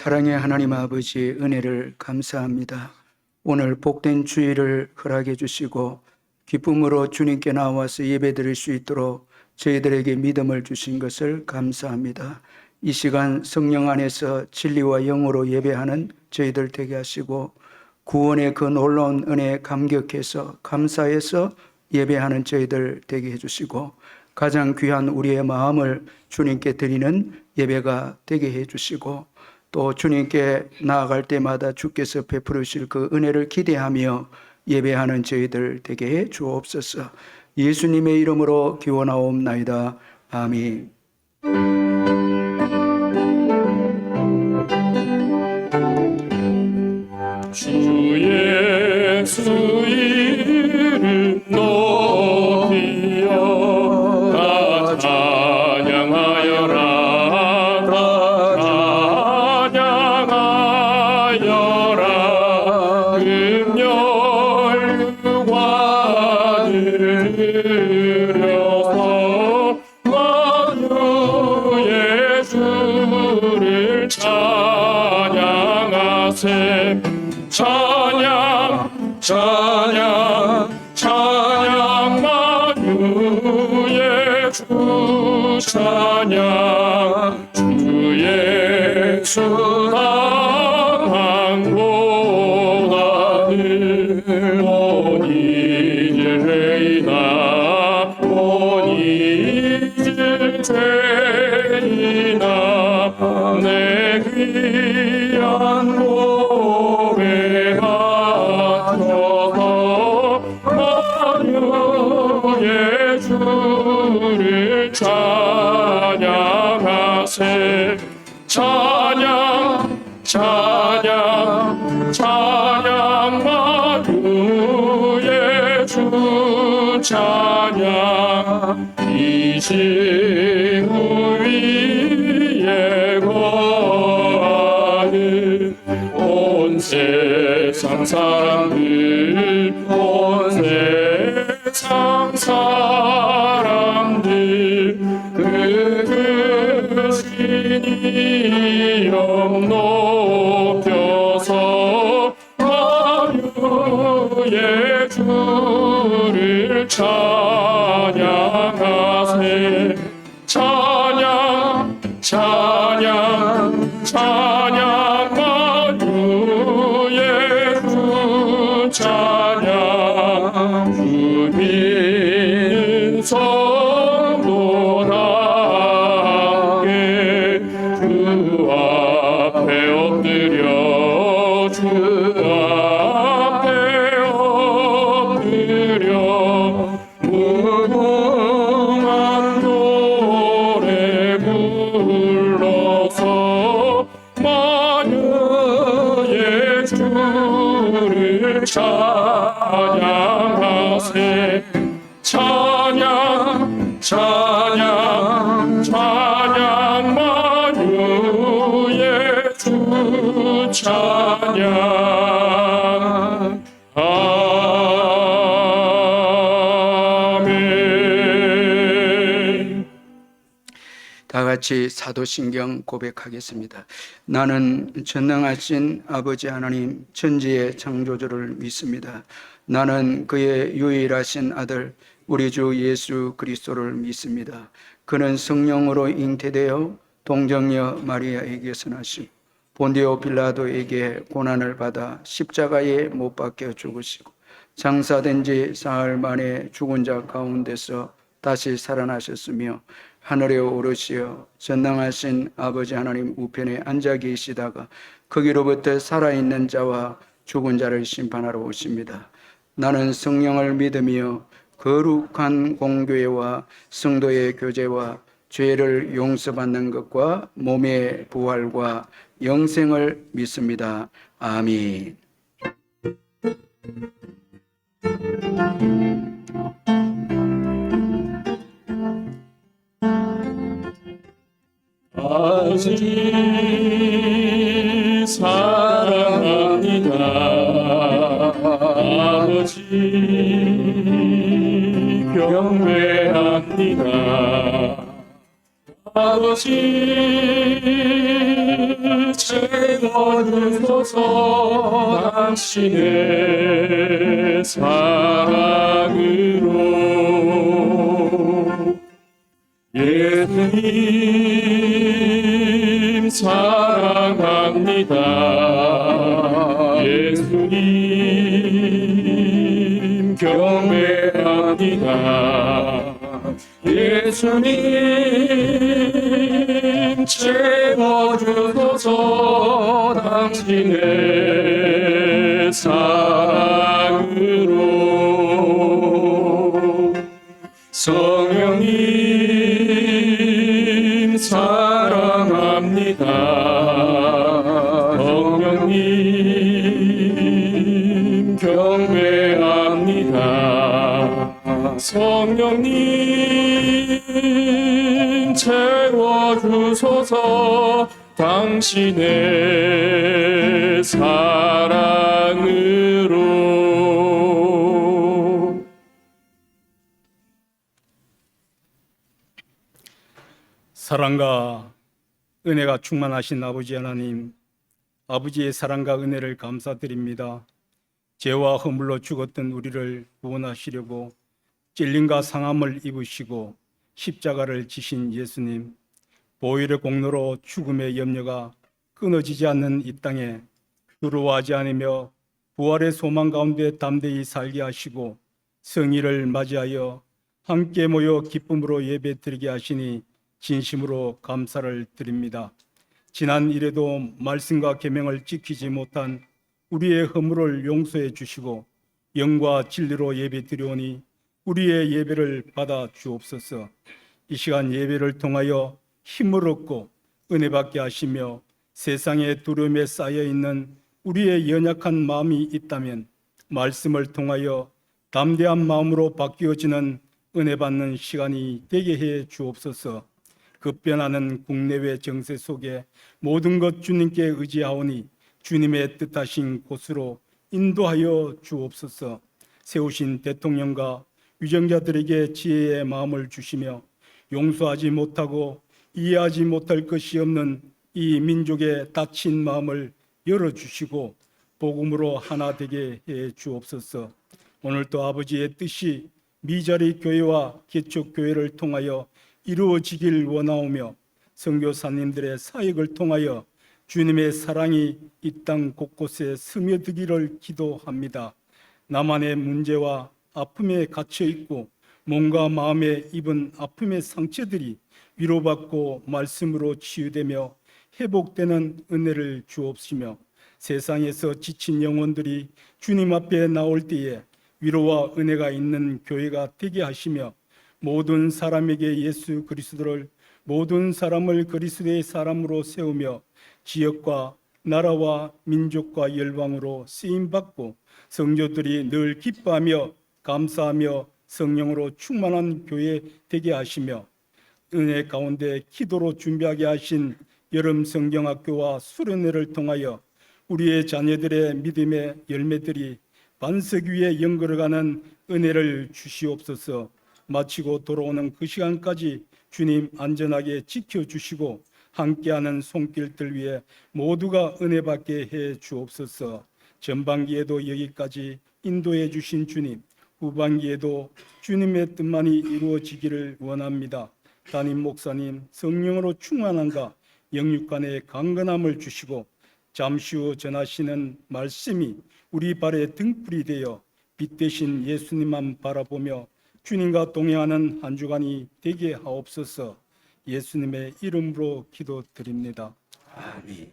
사랑의 하나님 아버지 은혜를 감사합니다. 오늘 복된 주일을 허락해 주시고 기쁨으로 주님께 나와서 예배드릴 수 있도록 저희들에게 믿음을 주신 것을 감사합니다. 이 시간 성령 안에서 진리와 영으로 예배하는 저희들 되게 하시고 구원의 그 놀라운 은혜에 감격해서 감사해서 예배하는 저희들 되게 해주시고 가장 귀한 우리의 마음을 주님께 드리는 예배가 되게 해주시고 또 주님께 나아갈 때마다 주께서 베푸르실 그 은혜를 기대하며 예배하는 저희들 되게 해 주옵소서. 예수님의 이름으로 기원하옵나이다. 아멘. 주 예수 이름 높이여 다 찬양하여라 들려서 만유의 주를 찬양하세. 찬양 찬양 찬양 만유의 주 찬양 주 예수 당한 고난을 죄인아 내 귀한 몸에 맞춰서 만유의 주를 찬양하세. 찬양 찬양 찬양 만유의 주 찬양 이신구 위에 거하는 온 세상 사람들 온 세상 사람들 그 신이 영 높여서 만유의 주를 찬양하세. 찬양 찬양 찬양 만유의 주 찬양 주민 성도 함께 주 앞에 엎드려 주 앞에 엎드려 무궁한 노래 불러서 만유의 주를 찬양하세. 찬양 찬양 찬양 만유의 주 찬양 아멘. 다 같이 사도신경 고백하겠습니다. 나는 전능하신 아버지 하나님 천지의 창조주를 믿습니다. 나는 그의 유일하신 아들 우리 주 예수 그리스도를 믿습니다. 그는 성령으로 잉태되어 동정녀 마리아에게서 나시고 본디오 빌라도에게 고난을 받아 십자가에 못 박혀 죽으시고 장사된 지 사흘 만에 죽은 자 가운데서 다시 살아나셨으며 하늘에 오르시어 전능하신 아버지 하나님 우편에 앉아 계시다가 거기로부터 살아있는 자와 죽은 자를 심판하러 오십니다. 나는 성령을 믿으며 거룩한 공교회와 성도의 교제와 죄를 용서받는 것과 몸의 부활과 영생을 믿습니다. 아멘. 아버지 사랑합니다. 아버지 경배합니다. 아버지 채워주소서 당신의 사랑으로. 예수님 사랑합니다. 예수님 경배합니다. 예수님 채워주소서 당신의 사랑으로. 성령님 사랑합니다. 성령님 경배합니다. 성령님 채워주소서 당신의 사랑으로. 사랑과 은혜가 충만하신 아버지 하나님, 아버지의 사랑과 은혜를 감사드립니다. 죄와 허물로 죽었던 우리를 구원하시려고 찔림과 상함을 입으시고 십자가를 지신 예수님, 보혈의 공로로 죽음의 염려가 끊어지지 않는 이 땅에 두려워하지 않으며 부활의 소망 가운데 담대히 살게 하시고 성의를 맞이하여 함께 모여 기쁨으로 예배드리게 하시니 진심으로 감사를 드립니다. 지난 일에도 말씀과 계명을 지키지 못한 우리의 허물을 용서해 주시고 영과 진리로 예배드리오니 우리의 예배를 받아 주옵소서. 이 시간 예배를 통하여 힘을 얻고 은혜 받게 하시며 세상의 두려움에 쌓여 있는 우리의 연약한 마음이 있다면 말씀을 통하여 담대한 마음으로 바뀌어지는 은혜 받는 시간이 되게 해 주옵소서. 급변하는 국내외 정세 속에 모든 것 주님께 의지하오니 주님의 뜻하신 곳으로 인도하여 주옵소서. 세우신 대통령과 위정자들에게 지혜의 마음을 주시며 용서하지 못하고 이해하지 못할 것이 없는 이 민족의 닫힌 마음을 열어주시고 복음으로 하나 되게 해 주옵소서. 오늘도 아버지의 뜻이 미자리 교회와 개척교회를 통하여 이루어지길 원하오며 선교사님들의 사역을 통하여 주님의 사랑이 이 땅 곳곳에 스며들기를 기도합니다. 나만의 문제와 아픔에 갇혀 있고 몸과 마음에 입은 아픔의 상처들이 위로받고 말씀으로 치유되며 회복되는 은혜를 주옵시며 세상에서 지친 영혼들이 주님 앞에 나올 때에 위로와 은혜가 있는 교회가 되게 하시며 모든 사람에게 예수 그리스도를 모든 사람을 그리스도의 사람으로 세우며 지역과 나라와 민족과 열방으로 쓰임받고 성도들이 늘 기뻐하며 감사하며 성령으로 충만한 교회 되게 하시며 은혜 가운데 기도로 준비하게 하신 여름 성경학교와 수련회를 통하여 우리의 자녀들의 믿음의 열매들이 반석 위에 연걸어가는 은혜를 주시옵소서. 마치고 돌아오는 그 시간까지 주님 안전하게 지켜주시고 함께하는 손길들 위에 모두가 은혜 받게 해 주옵소서. 전반기에도 여기까지 인도해 주신 주님, 후반기에도 주님의 뜻만이 이루어지기를 원합니다. 담임 목사님 성령으로 충만함과 영육간의 강건함을 주시고 잠시 후 전하시는 말씀이 우리 발의 등불이 되어 빛 대신 예수님만 바라보며 주님과 동행하는 한 주간이 되게 하옵소서. 예수님의 이름으로 기도드립니다. 아멘.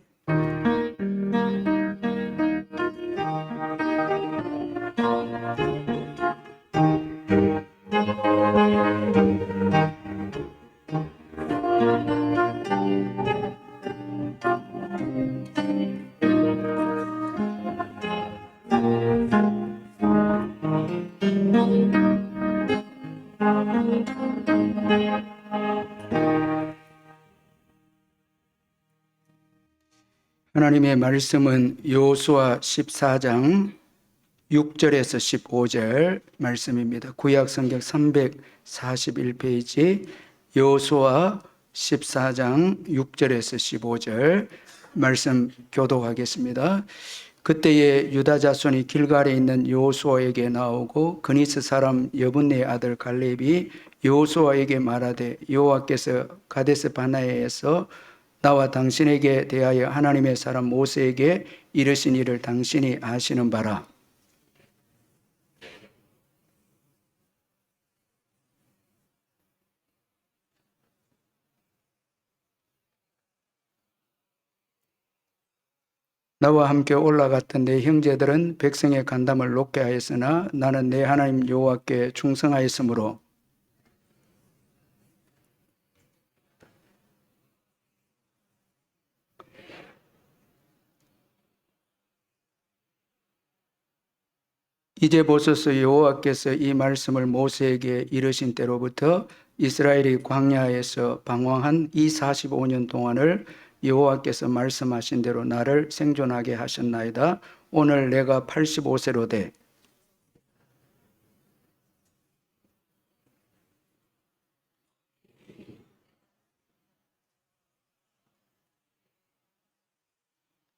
하나님의 말씀은 여호수아 14장 6절에서 15절 말씀입니다. 구약 성경 341페이지 여호수아 14장 6절에서 15절 말씀 교독하겠습니다. 그때에 유다 자손이 길갈에 있는 여호수아에게 나오고 그니스 사람 여분네의 아들 갈렙이 여호수아에게 말하되 여호와께서 가데스 바네아에서 나와 당신에게 대하여 하나님의 사람 모세에게 이르신 일을 당신이 아시는 바라. 나와 함께 올라갔던 내 형제들은 백성의 간담을 높게 하였으나 나는 내 하나님 여호와께 충성하였으므로 이제 보소서 여호와께서 이 말씀을 모세에게 이르신 때로부터 이스라엘이 광야에서 방황한 이 45년 동안을 여호와께서 말씀하신 대로 나를 생존하게 하셨나이다. 오늘 내가 85세로 돼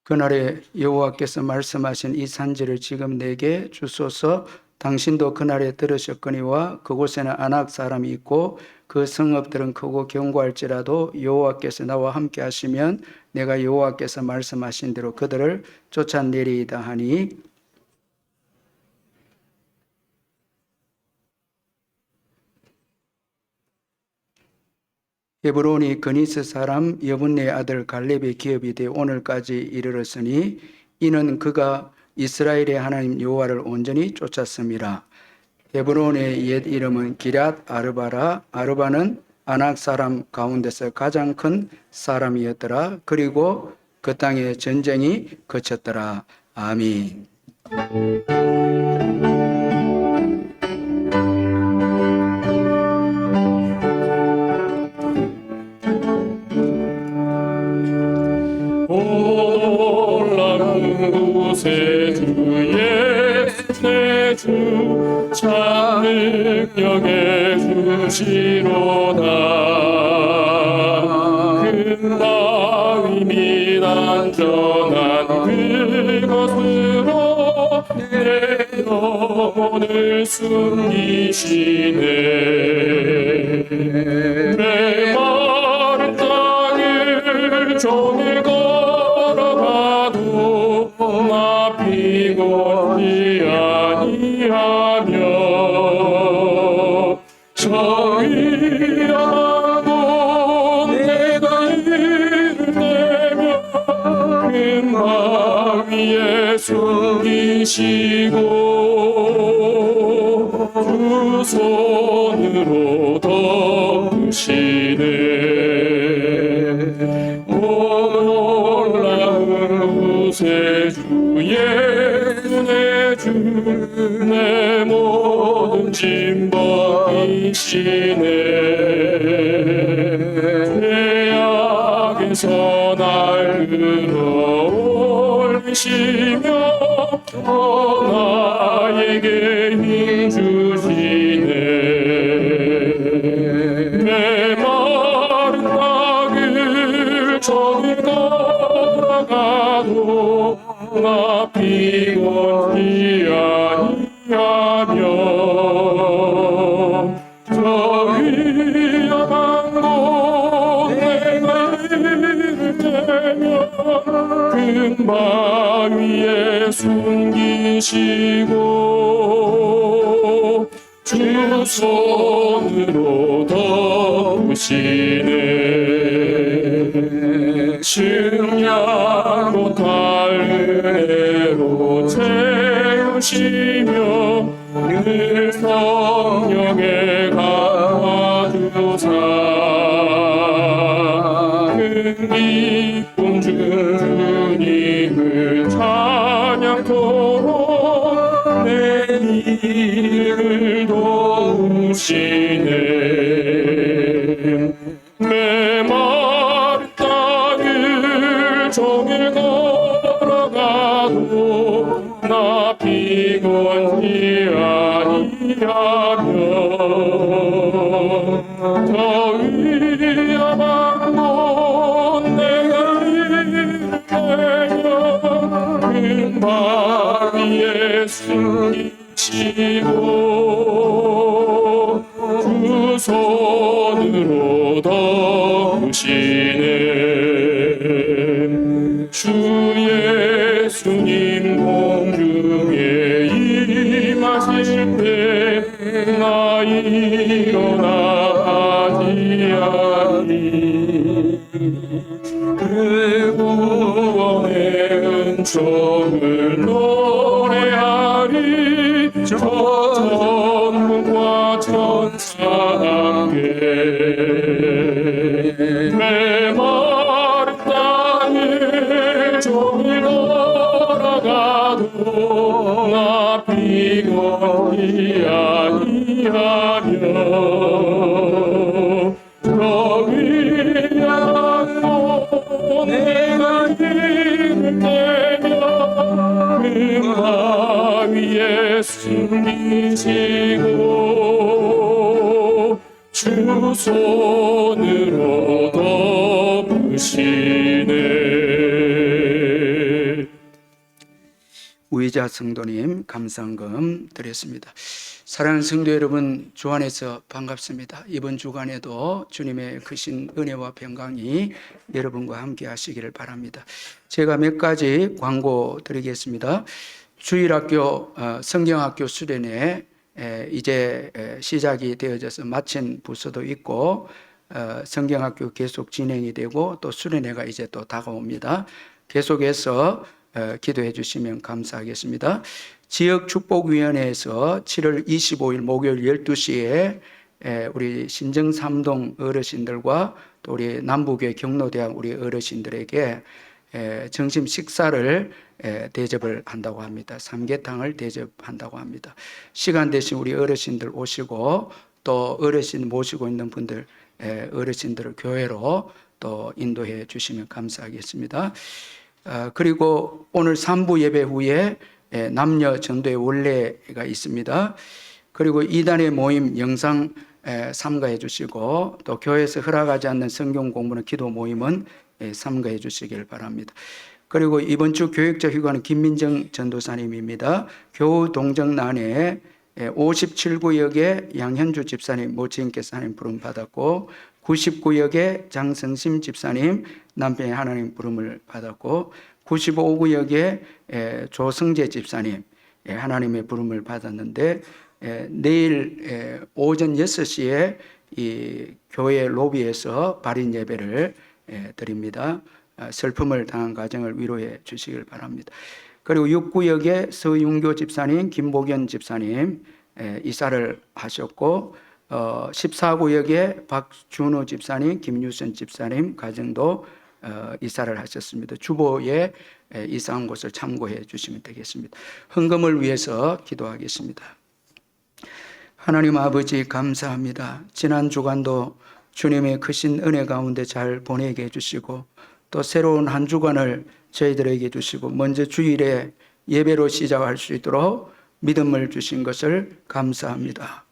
그날에 여호와께서 말씀하신 이 산지를 지금 내게 주소서. 당신도 그날에 들으셨거니와 그곳에는 아낙 사람이 있고 그 성읍들은 크고 견고할지라도 여호와께서 나와 함께 하시면 내가 여호와께서 말씀하신 대로 그들을 쫓아내리이다 하니 헤브론이 그니스 사람 여분네의 아들 갈렙의 기업이 되어 오늘까지 이르렀으니 이는 그가 이스라엘의 하나님 여호와를 온전히 쫓았습니다. 헤브론의 옛 이름은 기럇 아르바라. 아르바는 아낙 사람 가운데서 가장 큰 사람이었더라. 그리고 그 땅에 전쟁이 그쳤더라. 아멘. 주 찬능력에 주시로다. 큰 마음이 안전한 그것으로 내 영혼을 숨기시네. 메마른 땅을 종일 걸어가도 나 피곤히 아니하며 정의하고 내가 이를 내며 큰 방 위에 숨기시고 두 손으로 덮으시네. 놀라운 구세주의 내 주 내 모든 짐 벗기시네. 죄악에서 날 끌어올리시며 나에게 힘 주시네. 메마른 땅을 저리 걸어가도 나 피곤히 아니하며 정의한 곳 내가 이를 내며 큰 방 위에 숨기시고 주 손으로 덮으시네. 승리하고 달래로 채우시며 늘 성령에 감화주사 큰 기쁨 주님을 찬양토록 내 일을 도우시네. 메마른 땅을 종일 걸어가도 나 피곤히 아니하며 정의야만 못 내가 이를 위에 숨기시고 두 손으로 덮으시네. 주 예수님 공중에 임하실 때 나 일어나지 아니. 그 구원의 은총을 노래하리. 저 천국과 천사 함께 메마른 땅을 종일 걸어가도 나 피곤히 아니하며 너희야로 내가 힘을 내며 금화 위에 숨기시고 주 손으로 덮으시네. 우의자 성도님 감상금 드렸습니다. 사랑하는 성도 여러분, 주 안에서 반갑습니다. 이번 주간에도 주님의 크신 은혜와 평강이 여러분과 함께 하시기를 바랍니다. 제가 몇 가지 광고 드리겠습니다. 주일학교 성경학교 수련회 이제 시작이 되어져서 마친 부서도 있고 성경학교 계속 진행이 되고 또 수련회가 이제 또 다가옵니다. 계속해서 기도해 주시면 감사하겠습니다. 지역축복위원회에서 7월 25일 목요일 12시에 우리 신정 3동 어르신들과 또 우리 남부교회 경로대학 우리 어르신들에게 점심 식사를 대접을 한다고 합니다. 삼계탕을 대접한다고 합니다. 시간 되신 우리 어르신들 오시고 또 어르신 모시고 있는 분들 어르신들을 교회로 또 인도해 주시면 감사하겠습니다. 그리고 오늘 3부 예배 후에 남녀 전도의 원래가 있습니다. 그리고 이단의 모임 영상 참가해 주시고 또 교회에서 허락하지 않는 성경 공부나 기도 모임은 참가해 주시길 바랍니다. 그리고 이번 주 교육자 휴가는 김민정 전도사님입니다. 교우 동정난에 57구역에 양현주 집사님 모친께서 하나님 부름 받았고 99역에 장성심 집사님 남편의 하나님 부름을 받았고 95구역에 조성재 집사님 하나님의 부름을 받았는데 내일 오전 6시에 이 교회 로비에서 발인 예배를 드립니다. 슬픔을 당한 가정을 위로해 주시길 바랍니다. 그리고 6구역에 서윤교 집사님, 김복연 집사님 이사를 하셨고 14구역에 박준호 집사님, 김유선 집사님 가정도 이사를 하셨습니다. 주보에 이사한 곳을 참고해 주시면 되겠습니다. 헌금을 위해서 기도하겠습니다. 하나님 아버지 감사합니다. 지난 주간도 주님의 크신 은혜 가운데 잘 보내게 해주시고 또 새로운 한 주간을 저희들에게 주시고 먼저 주일에 예배로 시작할 수 있도록 믿음을 주신 것을 감사합니다.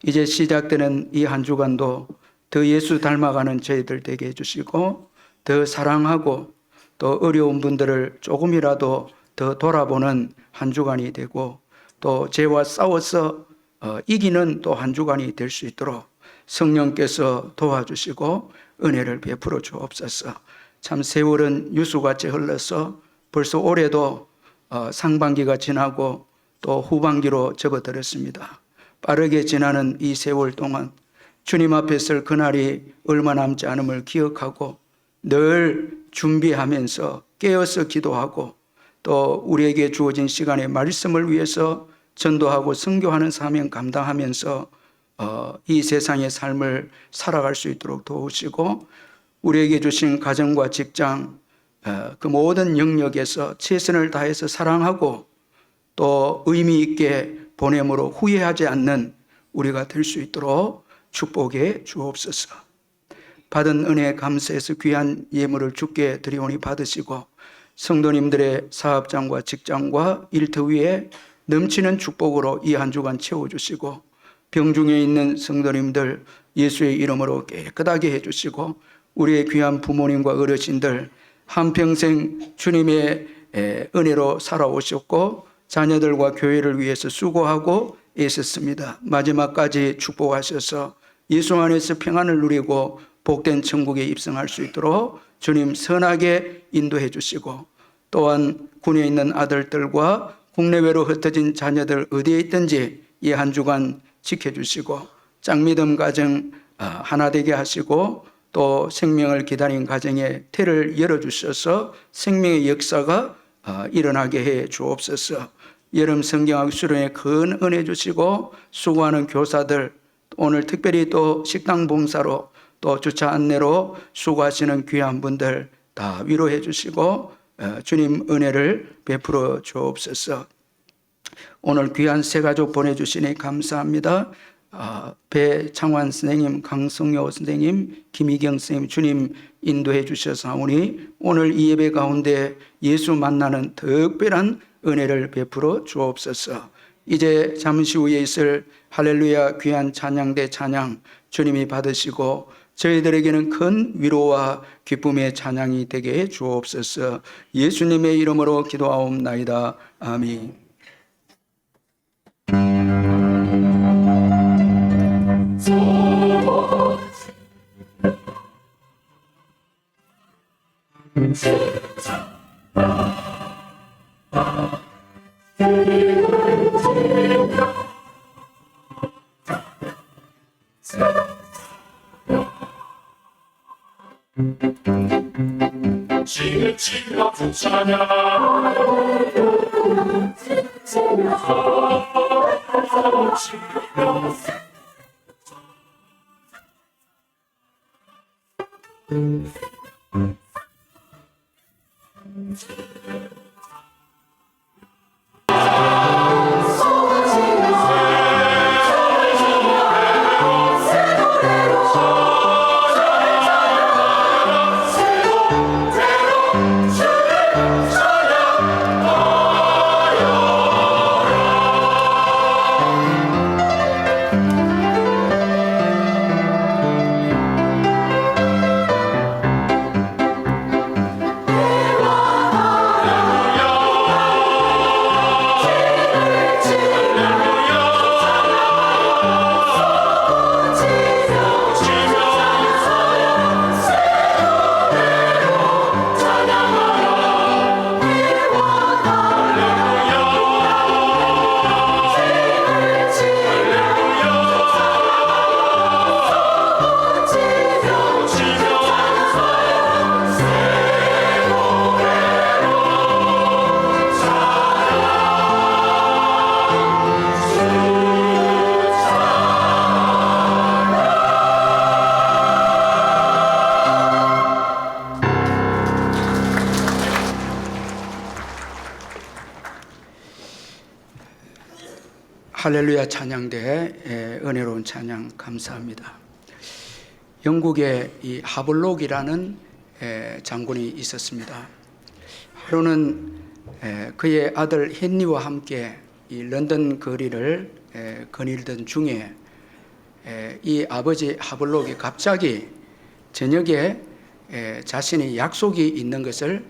이제 시작되는 이 한 주간도 더 예수 닮아가는 저희들 되게 해주시고 더 사랑하고 또 어려운 분들을 조금이라도 더 돌아보는 한 주간이 되고 또 죄와 싸워서 이기는 또 한 주간이 될 수 있도록 성령께서 도와주시고 은혜를 베풀어 주옵소서. 참 세월은 유수같이 흘러서 벌써 올해도 상반기가 지나고 또 후반기로 접어들었습니다. 빠르게 지나는 이 세월 동안 주님 앞에 설 그날이 얼마 남지 않음을 기억하고 늘 준비하면서 깨어서 기도하고 또 우리에게 주어진 시간에 말씀을 위해서 전도하고 선교하는 사명 감당하면서 이 세상의 삶을 살아갈 수 있도록 도우시고 우리에게 주신 가정과 직장 그 모든 영역에서 최선을 다해서 사랑하고 또 의미 있게 보냄으로 후회하지 않는 우리가 될 수 있도록 축복해 주옵소서. 받은 은혜에 감사해서 귀한 예물을 주께 드리오니 받으시고 성도님들의 사업장과 직장과 일터 위에 넘치는 축복으로 이 한 주간 채워주시고 병중에 있는 성도님들 예수의 이름으로 깨끗하게 해주시고 우리의 귀한 부모님과 어르신들 한평생 주님의 은혜로 살아오셨고 자녀들과 교회를 위해서 수고하고 애썼습니다. 마지막까지 축복하셔서 예수 안에서 평안을 누리고 복된 천국에 입성할 수 있도록 주님 선하게 인도해 주시고, 또한 군에 있는 아들들과 국내외로 흩어진 자녀들 어디에 있든지 이 한 주간 지켜주시고 짝믿음 가정 하나 되게 하시고, 또 생명을 기다린 가정에 태를 열어주셔서 생명의 역사가 일어나게 해 주옵소서. 여름 성경학 수련회 큰 은혜 주시고, 수고하는 교사들, 오늘 특별히 또 식당 봉사로 또 주차 안내로 수고하시는 귀한 분들 다 위로해 주시고 주님 은혜를 베풀어 주옵소서. 오늘 귀한 새 가족 보내주시니 감사합니다. 배창환 선생님, 강성효 선생님, 김희경 선생님, 주님 인도해 주셔서 하오니 오늘 이 예배 가운데 예수 만나는 특별한 은혜를 베풀어 주옵소서. 이제 잠시 후에 있을 할렐루야 귀한 찬양대 찬양 주님이 받으시고 저희들에게는 큰 위로와 기쁨의 찬양이 되게 해 주옵소서. 예수님의 이름으로 기도하옵나이다. 아멘. 지혜치며 부차냐 할렐루야 찬양대의 은혜로운 찬양 감사합니다. 영국에 이 하블록이라는 장군이 있었습니다. 하루는 그의 아들 헨리와 함께 이 런던 거리를 거닐던 중에 이 아버지 하블록이 갑자기 저녁에 자신이 약속이 있는 것을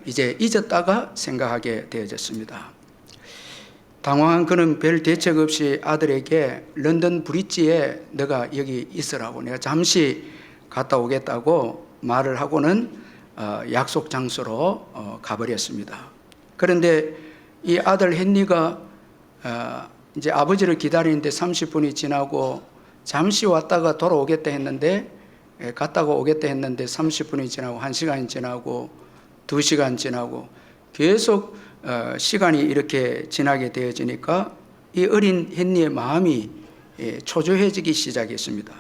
이제 잊었다가 생각하게 되어졌습니다. 당황한 그는 별 대책 없이 아들에게 런던 브릿지에 너가 여기 있으라고, 내가 잠시 갔다 오겠다고 말을 하고는 약속 장소로 가버렸습니다. 그런데 이 아들 헨리가 이제 아버지를 기다리는데 30분이 지나고 잠시 왔다가 돌아오겠다 했는데, 갔다가 오겠다 했는데 30분이 지나고 1시간이 지나고 2시간 지나고 계속 시간이 이렇게 지나게 되어지니까 이 어린 헨리의 마음이 초조해지기 시작했습니다.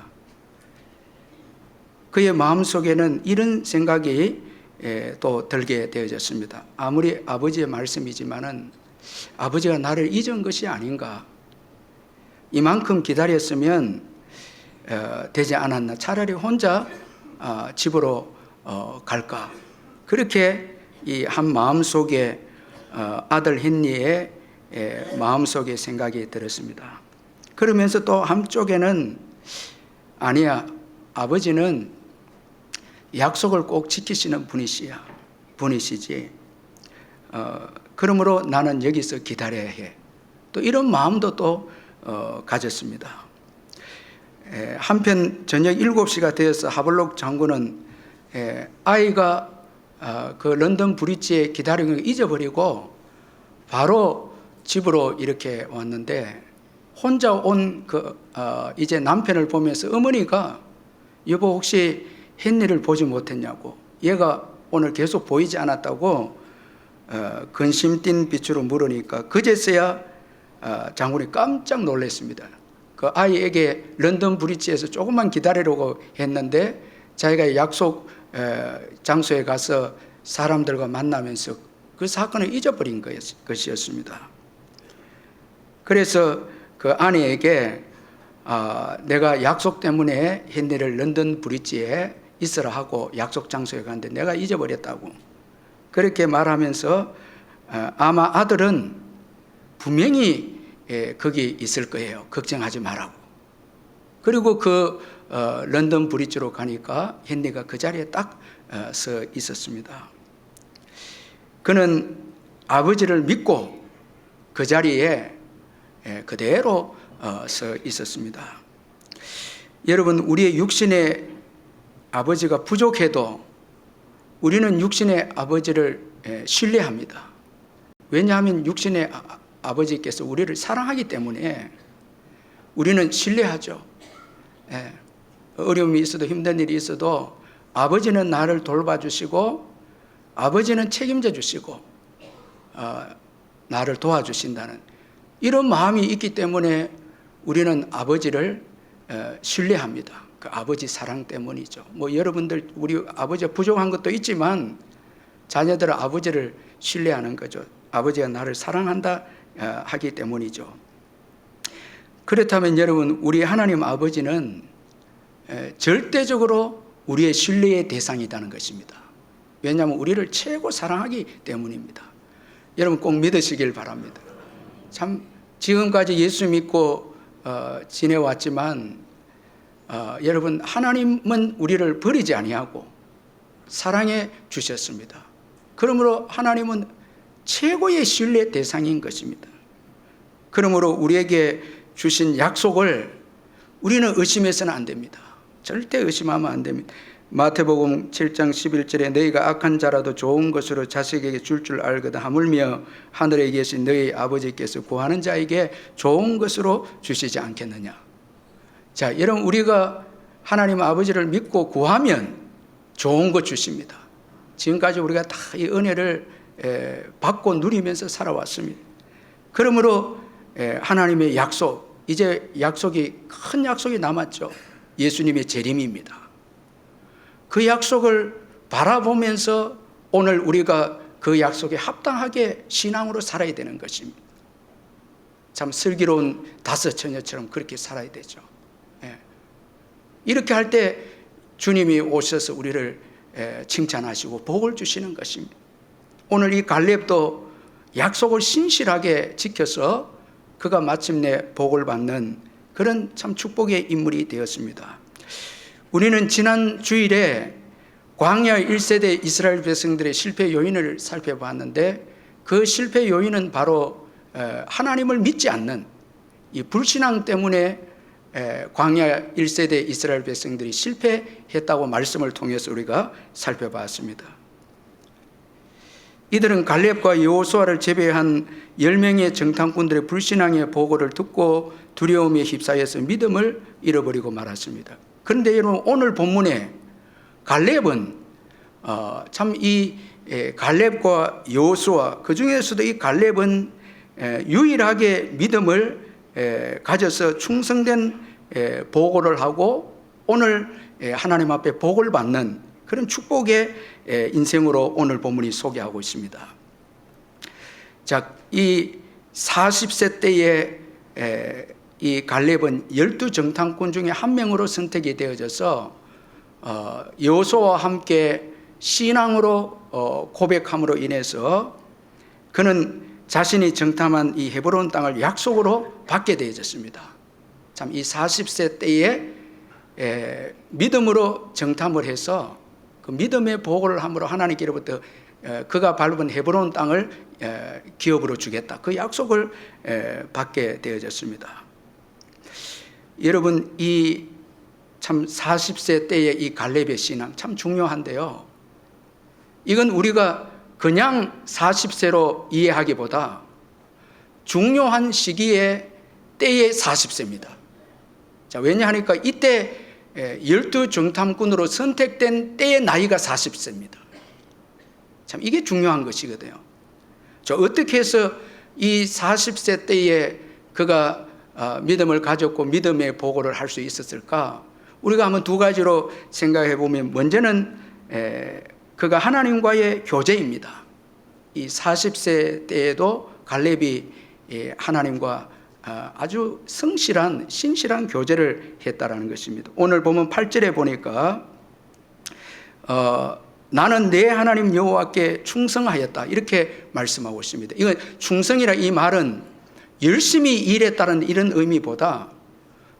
그의 마음속에는 이런 생각이 또 들게 되어졌습니다. 아무리 아버지의 말씀이지만은 아버지가 나를 잊은 것이 아닌가, 이만큼 기다렸으면 되지 않았나, 차라리 혼자 집으로 갈까, 그렇게 이 한 마음속에 아들 헨리의 마음속에 생각이 들었습니다. 그러면서 또 한쪽에는 아니야, 아버지는 약속을 꼭 지키시는 분이시지, 그러므로 나는 여기서 기다려야 해. 또 이런 마음도 또 가졌습니다. 한편 저녁 7시가 되어서 하블록 장군은 아이가 그 런던 브릿지에 기다리는 걸 잊어버리고 바로 집으로 이렇게 왔는데, 혼자 온 이제 남편을 보면서 어머니가 여보 혹시 헨리를 보지 못했냐고, 얘가 오늘 계속 보이지 않았다고 근심 띤 빛으로 물으니까 그제서야 장군이 깜짝 놀랐습니다. 그 아이에게 런던 브릿지에서 조금만 기다리려고 했는데 자기가 약속 장소에 가서 사람들과 만나면서 그 사건을 잊어버린 것이었습니다. 그래서 그 아내에게 내가 약속 때문에 헨리를 런던 브릿지에 있으라 하고 약속 장소에 갔는데 내가 잊어버렸다고 그렇게 말하면서 아마 아들은 분명히 거기 있을 거예요. 걱정하지 말라고. 그리고 그 런던 브릿지로 가니까 헨리가 그 자리에 딱 서 있었습니다. 그는 아버지를 믿고 그 자리에 그대로 서 있었습니다. 여러분, 우리의 육신의 아버지가 부족해도 우리는 육신의 아버지를 신뢰합니다. 왜냐하면 육신의 아버지께서 우리를 사랑하기 때문에 우리는 신뢰하죠. 어려움이 있어도 힘든 일이 있어도 아버지는 나를 돌봐주시고 아버지는 책임져 주시고 나를 도와주신다는 이런 마음이 있기 때문에 우리는 아버지를 신뢰합니다. 그 아버지 사랑 때문이죠. 뭐 여러분들 우리 아버지가 부족한 것도 있지만 자녀들은 아버지를 신뢰하는 거죠. 아버지가 나를 사랑한다 하기 때문이죠. 그렇다면 여러분, 우리 하나님 아버지는 절대적으로 우리의 신뢰의 대상이라는 것입니다. 왜냐하면 우리를 최고 사랑하기 때문입니다. 여러분 꼭 믿으시길 바랍니다. 참 지금까지 예수 믿고 지내왔지만 여러분, 하나님은 우리를 버리지 아니하고 사랑해 주셨습니다. 그러므로 하나님은 최고의 신뢰 대상인 것입니다. 그러므로 우리에게 주신 약속을 우리는 의심해서는 안 됩니다. 절대 의심하면 안 됩니다. 마태복음 7장 11절에 너희가 악한 자라도 좋은 것으로 자식에게 줄 알거든 하물며 하늘에 계신 너희 아버지께서 구하는 자에게 좋은 것으로 주시지 않겠느냐. 자, 여러분, 우리가 하나님 아버지를 믿고 구하면 좋은 것 주십니다. 지금까지 우리가 다 이 은혜를 받고 누리면서 살아왔습니다. 그러므로 하나님의 약속, 이제 큰 약속이 남았죠. 예수님의 재림입니다. 그 약속을 바라보면서 오늘 우리가 그 약속에 합당하게 신앙으로 살아야 되는 것입니다. 참 슬기로운 다섯 처녀처럼 그렇게 살아야 되죠. 이렇게 할 때 주님이 오셔서 우리를 칭찬하시고 복을 주시는 것입니다. 오늘 이 갈렙도 약속을 신실하게 지켜서 그가 마침내 복을 받는 그런 참 축복의 인물이 되었습니다. 우리는 지난 주일에 광야 1세대 이스라엘 백성들의 실패 요인을 살펴봤는데 그 실패 요인은 바로 하나님을 믿지 않는 이 불신앙 때문에 광야 1세대 이스라엘 백성들이 실패했다고 말씀을 통해서 우리가 살펴봤습니다. 이들은 갈렙과 여호수아를 제외한 10명의 정탐꾼들의 불신앙의 보고를 듣고 두려움에 휩싸여서 믿음을 잃어버리고 말았습니다. 그런데 여러분, 오늘 본문에 갈렙은 참 이 갈렙과 여호수아, 그 중에서도 이 갈렙은 유일하게 믿음을 가져서 충성된 보고를 하고 오늘 하나님 앞에 복을 받는 그런 축복의 인생으로 오늘 본문이 소개하고 있습니다. 자, 이 40세 때에 이 갈렙은 12정탐꾼 중에 한 명으로 선택이 되어져서 여호수아와 함께 신앙으로 고백함으로 인해서 그는 자신이 정탐한 이 헤브론 땅을 약속으로 받게 되어졌습니다. 참 이 40세 때에 믿음으로 정탐을 해서 그 믿음의 보고를 함으로 하나님께로부터 그가 밟은 헤브론 땅을 기업으로 주겠다. 그 약속을 받게 되어졌습니다. 여러분, 이 참 40세 때의 이 갈렙의 신앙 참 중요한데요. 이건 우리가 그냥 40세로 이해하기보다 중요한 시기에 때의 40세입니다. 자, 왜냐하니까 이때 12정탐꾼으로 선택된 때의 나이가 40세입니다. 참 이게 중요한 것이거든요. 자, 어떻게 해서 이 40세 때에 그가 믿음을 가졌고 믿음의 보고를 할 수 있었을까? 우리가 한번 두 가지로 생각해 보면, 먼저는 그가 하나님과의 교제입니다. 이 40세 때에도 갈렙이 하나님과 아주 성실한 신실한 교제를 했다라는 것입니다. 오늘 보면 8절에 보니까 나는 내 하나님 여호와께 충성하였다, 이렇게 말씀하고 있습니다. 이건 충성이라 이 말은 열심히 일했다는 이런 의미보다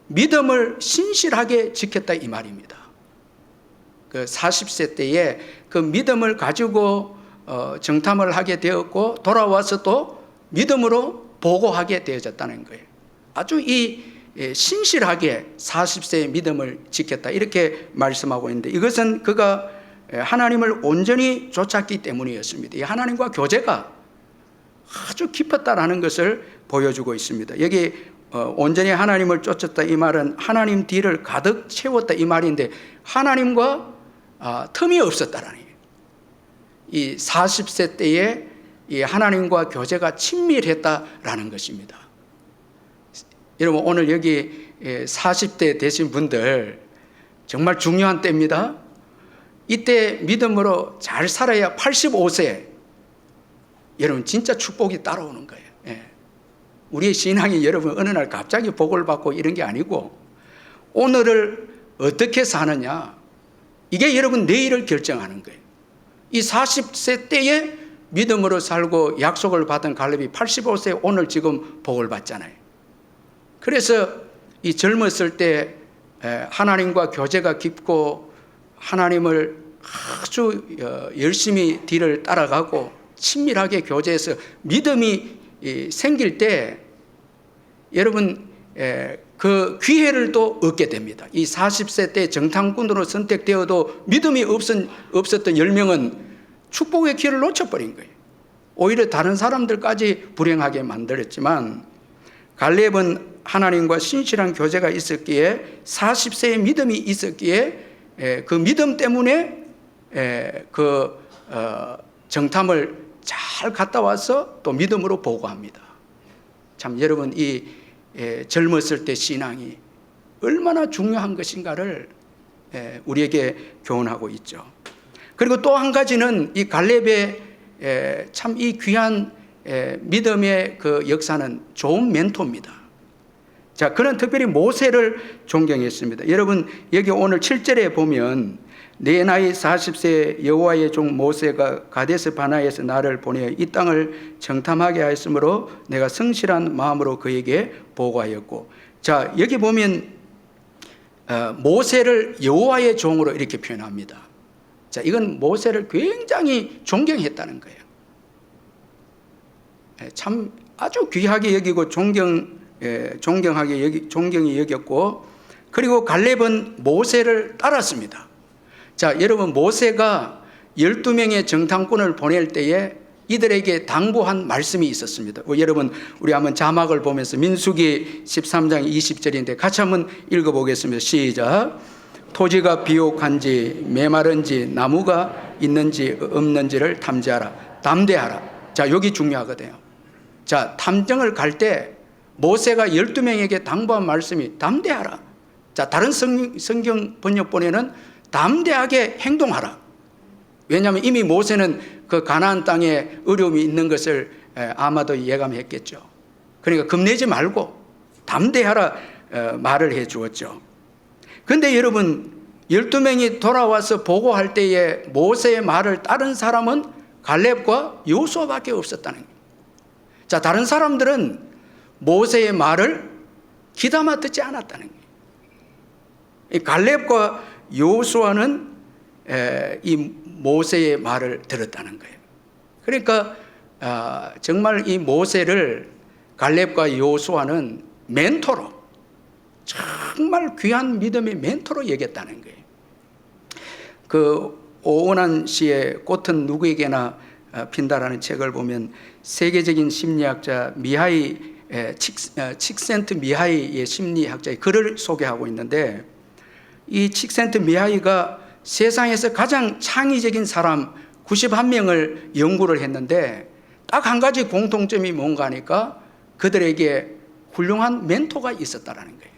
믿음을 신실하게 지켰다 이 말입니다. 그 40세 때에 그 믿음을 가지고 정탐을 하게 되었고 돌아와서 또 믿음으로 보고하게 되어졌다는 거예요. 아주 이 신실하게 40세의 믿음을 지켰다, 이렇게 말씀하고 있는데, 이것은 그가 하나님을 온전히 쫓았기 때문이었습니다. 이 하나님과 교제가 아주 깊었다라는 것을 보여주고 있습니다. 여기 온전히 하나님을 쫓았다 이 말은 하나님 뒤를 가득 채웠다 이 말인데, 하나님과 틈이 없었다라는 거예요. 이 40세 때에 이 하나님과 교제가 친밀했다라는 것입니다. 여러분, 오늘 여기 40대 되신 분들 정말 중요한 때입니다. 이때 믿음으로 잘 살아야 85세 여러분 진짜 축복이 따라오는 거예요. 우리의 신앙이 여러분 어느 날 갑자기 복을 받고 이런 게 아니고, 오늘을 어떻게 사느냐, 이게 여러분 내일을 결정하는 거예요. 이 40세 때에 믿음으로 살고 약속을 받은 갈렙이 85세 오늘 지금 복을 받잖아요. 그래서 이 젊었을 때 하나님과 교제가 깊고 하나님을 아주 열심히 뒤를 따라가고 친밀하게 교제해서 믿음이 생길 때 여러분 그 기회를 또 얻게 됩니다. 이 40세 때 정탐꾼으로 선택되어도 믿음이 없었던 10명은 축복의 기회를 놓쳐버린 거예요. 오히려 다른 사람들까지 불행하게 만들었지만, 갈렙은 하나님과 신실한 교제가 있었기에 40세의 믿음이 있었기에 그 믿음 때문에 그 정탐을 잘 갔다 와서 또 믿음으로 보고합니다. 참 여러분, 이 젊었을 때 신앙이 얼마나 중요한 것인가를 우리에게 교훈하고 있죠. 그리고 또 한 가지는 이 갈렙의 참 이 귀한 믿음의 그 역사는 좋은 멘토입니다. 자, 그는 특별히 모세를 존경했습니다. 여러분, 여기 오늘 7절에 보면 내 나이 40세 여호와의 종 모세가 가데스 바나에서 나를 보내어 이 땅을 정탐하게 하였으므로 내가 성실한 마음으로 그에게 보고하였고, 자, 여기 보면 모세를 여호와의 종으로 이렇게 표현합니다. 자, 이건 모세를 굉장히 존경했다는 거예요. 참 아주 귀하게 여기고 존경이 여겼고, 그리고 갈렙은 모세를 따랐습니다. 자, 여러분, 모세가 12명의 정탐꾼을 보낼 때에 이들에게 당부한 말씀이 있었습니다. 여러분, 우리 한번 자막을 보면서 민수기 13장 20절인데 같이 한번 읽어보겠습니다. 시작. 토지가 비옥한지 메마른지 나무가 있는지 없는지를 탐지하라. 담대하라. 자, 여기 중요하거든요. 자, 탐정을 갈 때 모세가 12명에게 당부한 말씀이 담대하라. 자, 다른 성경 번역본에는 담대하게 행동하라. 왜냐하면 이미 모세는 그 가나안 땅에 어려움이 있는 것을 아마도 예감했겠죠. 그러니까 겁내지 말고 담대하라 말을 해 주었죠. 그런데 여러분, 12명이 돌아와서 보고할 때에 모세의 말을 따른 사람은 갈렙과 여호수아밖에 없었다는 거예요. 자, 다른 사람들은 모세의 말을 귀담아 듣지 않았다는 거예요. 이 갈렙과 여호수아는 이 모세의 말을 들었다는 거예요. 그러니까 정말 이 모세를 갈렙과 여호수아는 멘토로, 정말 귀한 믿음의 멘토로 여겼다는 거예요. 그 오은환 씨의 꽃은 누구에게나 핀다라는 책을 보면 세계적인 심리학자 미하이 칙센트 미하이의 심리학자의 글을 소개하고 있는데, 이 칙센트 미하이가 세상에서 가장 창의적인 사람 91명을 연구를 했는데 딱 한 가지 공통점이 뭔가 하니까 그들에게 훌륭한 멘토가 있었다라는 거예요.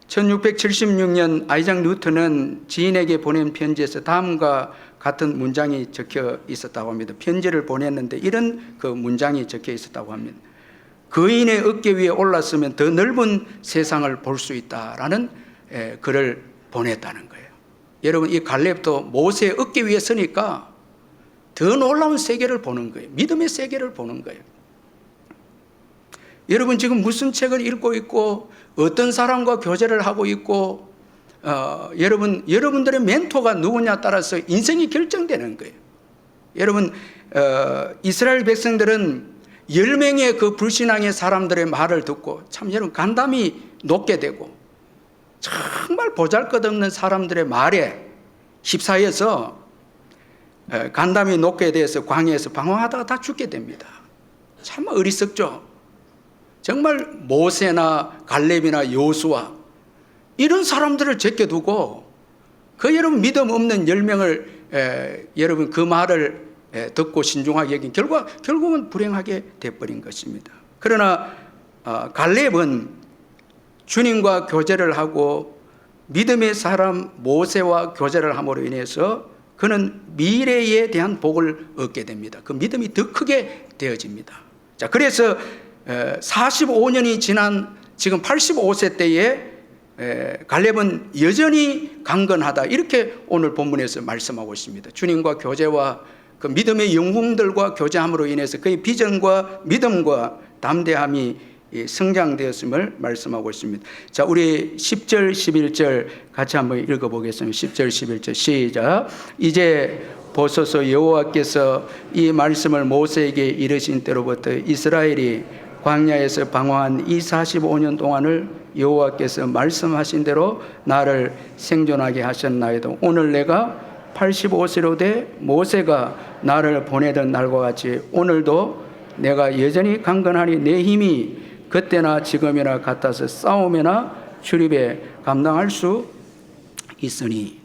1676년 아이작 뉴턴은 지인에게 보낸 편지에서 다음과 같은 문장이 적혀 있었다고 합니다. 편지를 보냈는데 이런 그 문장이 적혀 있었다고 합니다. 거인의 어깨 위에 올랐으면 더 넓은 세상을 볼 수 있다라는 글을 보냈다는 거예요. 여러분, 이 갈렙도 모세의 어깨 위에 서니까 더 놀라운 세계를 보는 거예요. 믿음의 세계를 보는 거예요. 여러분, 지금 무슨 책을 읽고 있고 어떤 사람과 교제를 하고 있고 여러분들의 멘토가 누구냐 따라서 인생이 결정되는 거예요. 여러분, 이스라엘 백성들은 10명의 그 불신앙의 사람들의 말을 듣고 참 여러분 간담이 높게 되고 정말 보잘것없는 사람들의 말에 휩싸여서 간담이 높게 돼서 광야에서 방황하다가 다 죽게 됩니다. 참 어리석죠. 정말 모세나 갈렙이나 여호수아 이런 사람들을 제껴두고 그 여러분 믿음 없는 10명을 여러분 그 말을 듣고 신중하게 여긴 결국은 불행하게 돼버린 것입니다. 그러나 갈렙은 주님과 교제를 하고 믿음의 사람 모세와 교제를 함으로 인해서 그는 미래에 대한 복을 얻게 됩니다. 그 믿음이 더 크게 되어집니다. 자, 그래서 45년이 지난 지금 85세 때에 갈렙은 여전히 강건하다, 이렇게 오늘 본문에서 말씀하고 있습니다. 주님과 교제와 그 믿음의 영웅들과 교제함으로 인해서 그의 비전과 믿음과 담대함이 성장되었음을 말씀하고 있습니다. 자, 우리 10절 11절 같이 한번 읽어보겠습니다. 10절 11절 시작. 이제 보소서 여호와께서 이 말씀을 모세에게 이르신 때로부터 이스라엘이 광야에서 방황한 이 45년 동안을 여호와께서 말씀하신 대로 나를 생존하게 하셨나이다. 오늘 내가 85세로 돼 모세가 나를 보내던 날과 같이 오늘도 내가 여전히 강건하니 내 힘이 그때나 지금이나 같아서 싸움이나 출입에 감당할 수 있으니.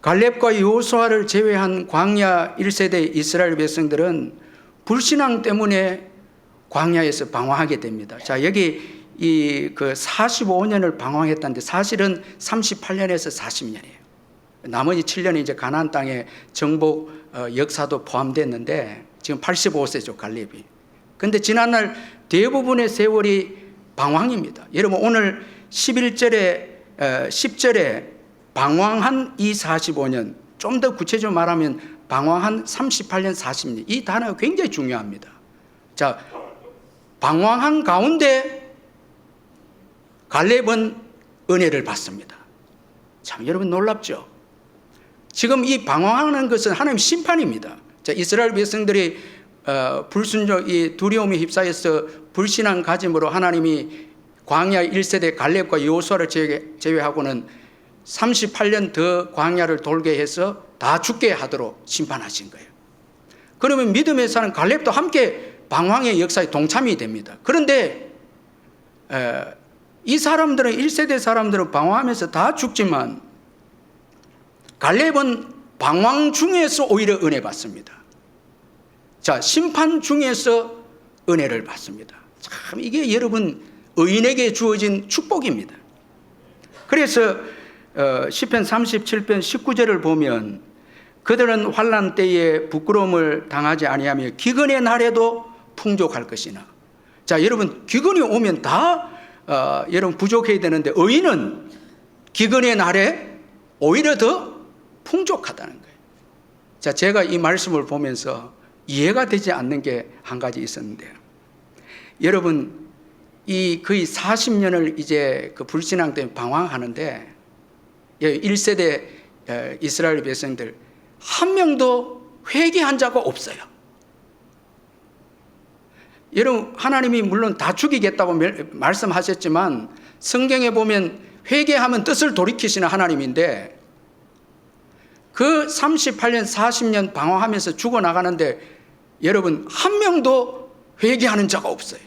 갈렙과 여호수아를 제외한 광야 1세대 이스라엘 백성들은 불신앙 때문에 광야에서 방황하게 됩니다. 자, 여기 그 45년을 방황했다는데 사실은 38년에서 40년이에요. 나머지 7년이 이제 가나안 땅의 정복 역사도 포함됐는데 지금 85세죠, 갈렙이. 근데 지난날 대부분의 세월이 방황입니다. 여러분, 오늘 10절에 방황한 이 45년, 좀 더 구체적으로 말하면 방황한 38년 40년, 이 단어가 굉장히 중요합니다. 자, 방황한 가운데 갈렙은 은혜를 받습니다. 참 여러분 놀랍죠? 지금 이 방황하는 것은 하나님 심판입니다. 자, 이스라엘 백성들이 불순종, 이 두려움에 휩싸여서 불신앙 가짐으로 하나님이 광야 1세대 갈렙과 여호수아를 제외하고는 38년 더 광야를 돌게 해서 다 죽게 하도록 심판하신 거예요. 그러면 믿음의 사람 갈렙도 함께 방황의 역사에 동참이 됩니다. 그런데 이 사람들은 1세대 사람들은 방황하면서 다 죽지만 갈렙은 방황 중에서 오히려 은혜 받습니다. 자, 심판 중에서 은혜를 받습니다. 참 이게 여러분 의인에게 주어진 축복입니다. 그래서 시편 37편 19절을 보면 그들은 환난 때에 부끄러움을 당하지 아니하며 기근의 날에도 풍족할 것이나. 자, 여러분 기근이 오면 다 여러분 부족해야 되는데 의인은 기근의 날에 오히려 더 풍족하다는 거예요. 자, 제가 이 말씀을 보면서 이해가 되지 않는 게 한 가지 있었는데요. 여러분, 이 거의 40년을 이제 그 불신앙 때문에 방황하는데 1세대 이스라엘 백성들 한 명도 회개한 자가 없어요. 여러분, 하나님이 물론 다 죽이겠다고 말씀하셨지만 성경에 보면 회개하면 뜻을 돌이키시는 하나님인데 그 38년 40년 방황하면서 죽어나가는데 여러분 한 명도 회개하는 자가 없어요.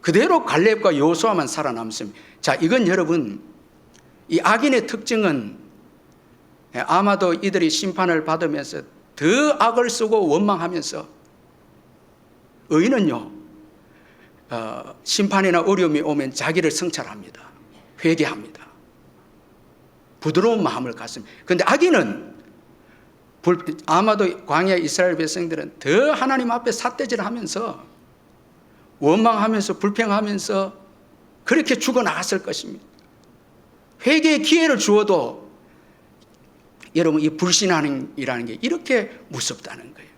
그대로 갈렙과 여호수아만 살아남습니다. 자, 이건 여러분, 이 악인의 특징은 아마도 이들이 심판을 받으면서 더 악을 쓰고 원망하면서, 의인은요 심판이나 어려움이 오면 자기를 성찰합니다. 회개합니다. 부드러운 마음을 갖습니다. 그런데 악인은 아마도 광야 이스라엘 백성들은 더 하나님 앞에 삿대질을 하면서 원망하면서 불평하면서 그렇게 죽어나갔을 것입니다. 회개의 기회를 주어도 여러분, 이 불신앙이라는 게 이렇게 무섭다는 거예요.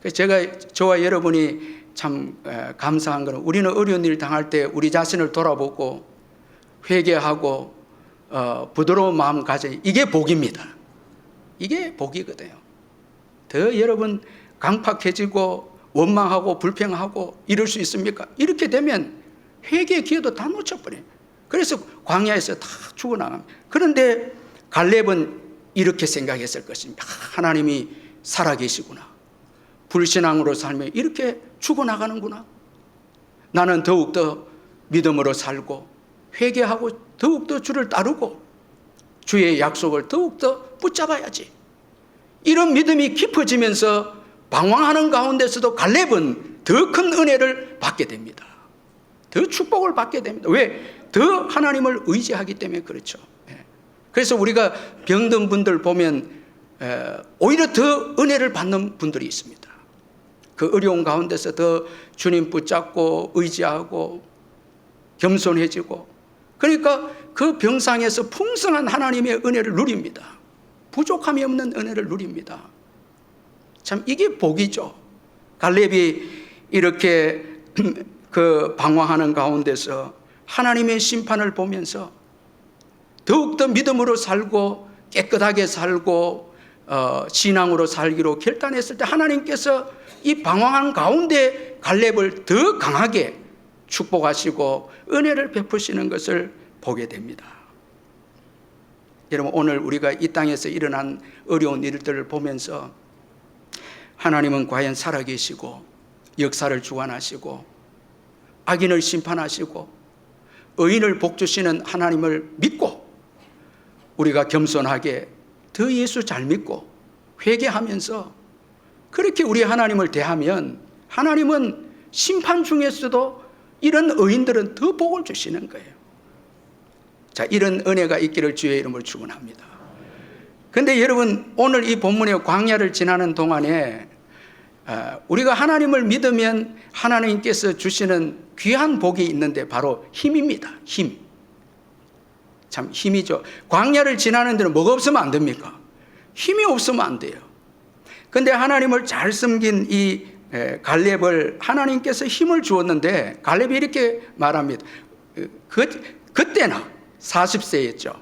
그래서 저와 여러분이 참 감사한 것은 우리는 어려운 일을 당할 때 우리 자신을 돌아보고 회개하고 부드러운 마음 가져, 이게 복입니다. 이게 복이거든요. 더 여러분 강팍해지고 원망하고 불평하고 이럴 수 있습니까? 이렇게 되면 회개의 기회도 다 놓쳐버려요. 그래서 광야에서 다 죽어나갑니다. 그런데 갈렙은 이렇게 생각했을 것입니다. 하나님이 살아계시구나. 불신앙으로 살면 이렇게 죽어나가는구나. 나는 더욱더 믿음으로 살고 회개하고 더욱더 주를 따르고 주의 약속을 더욱더 붙잡아야지. 이런 믿음이 깊어지면서 방황하는 가운데서도 갈렙은 더 큰 은혜를 받게 됩니다. 더 축복을 받게 됩니다. 왜? 더 하나님을 의지하기 때문에 그렇죠. 그래서 우리가 병든 분들 보면 오히려 더 은혜를 받는 분들이 있습니다. 그 어려운 가운데서 더 주님 붙잡고 의지하고 겸손해지고, 그러니까 그 병상에서 풍성한 하나님의 은혜를 누립니다. 부족함이 없는 은혜를 누립니다. 참 이게 복이죠. 갈렙이 이렇게 그 방황하는 가운데서 하나님의 심판을 보면서 더욱더 믿음으로 살고 깨끗하게 살고 신앙으로 살기로 결단했을 때 하나님께서 이 방황한 가운데 갈렙을 더 강하게 축복하시고 은혜를 베푸시는 것을 보게 됩니다. 여러분, 오늘 우리가 이 땅에서 일어난 어려운 일들을 보면서 하나님은 과연 살아계시고 역사를 주관하시고 악인을 심판하시고 의인을 복주시는 하나님을 믿고 우리가 겸손하게 더 예수 잘 믿고 회개하면서 그렇게 우리 하나님을 대하면 하나님은 심판 중에서도 이런 의인들은 더 복을 주시는 거예요. 자, 이런 은혜가 있기를 주의 이름으로 축원합니다. 그런데 여러분, 오늘 이 본문의 광야를 지나는 동안에 우리가 하나님을 믿으면 하나님께서 주시는 귀한 복이 있는데 바로 힘입니다. 힘. 참 힘이죠. 광야를 지나는 데는 뭐가 없으면 안 됩니까? 힘이 없으면 안 돼요. 그런데 하나님을 잘 섬긴 이 갈렙을 하나님께서 힘을 주었는데 갈렙이 이렇게 말합니다. 그때나 40세였죠.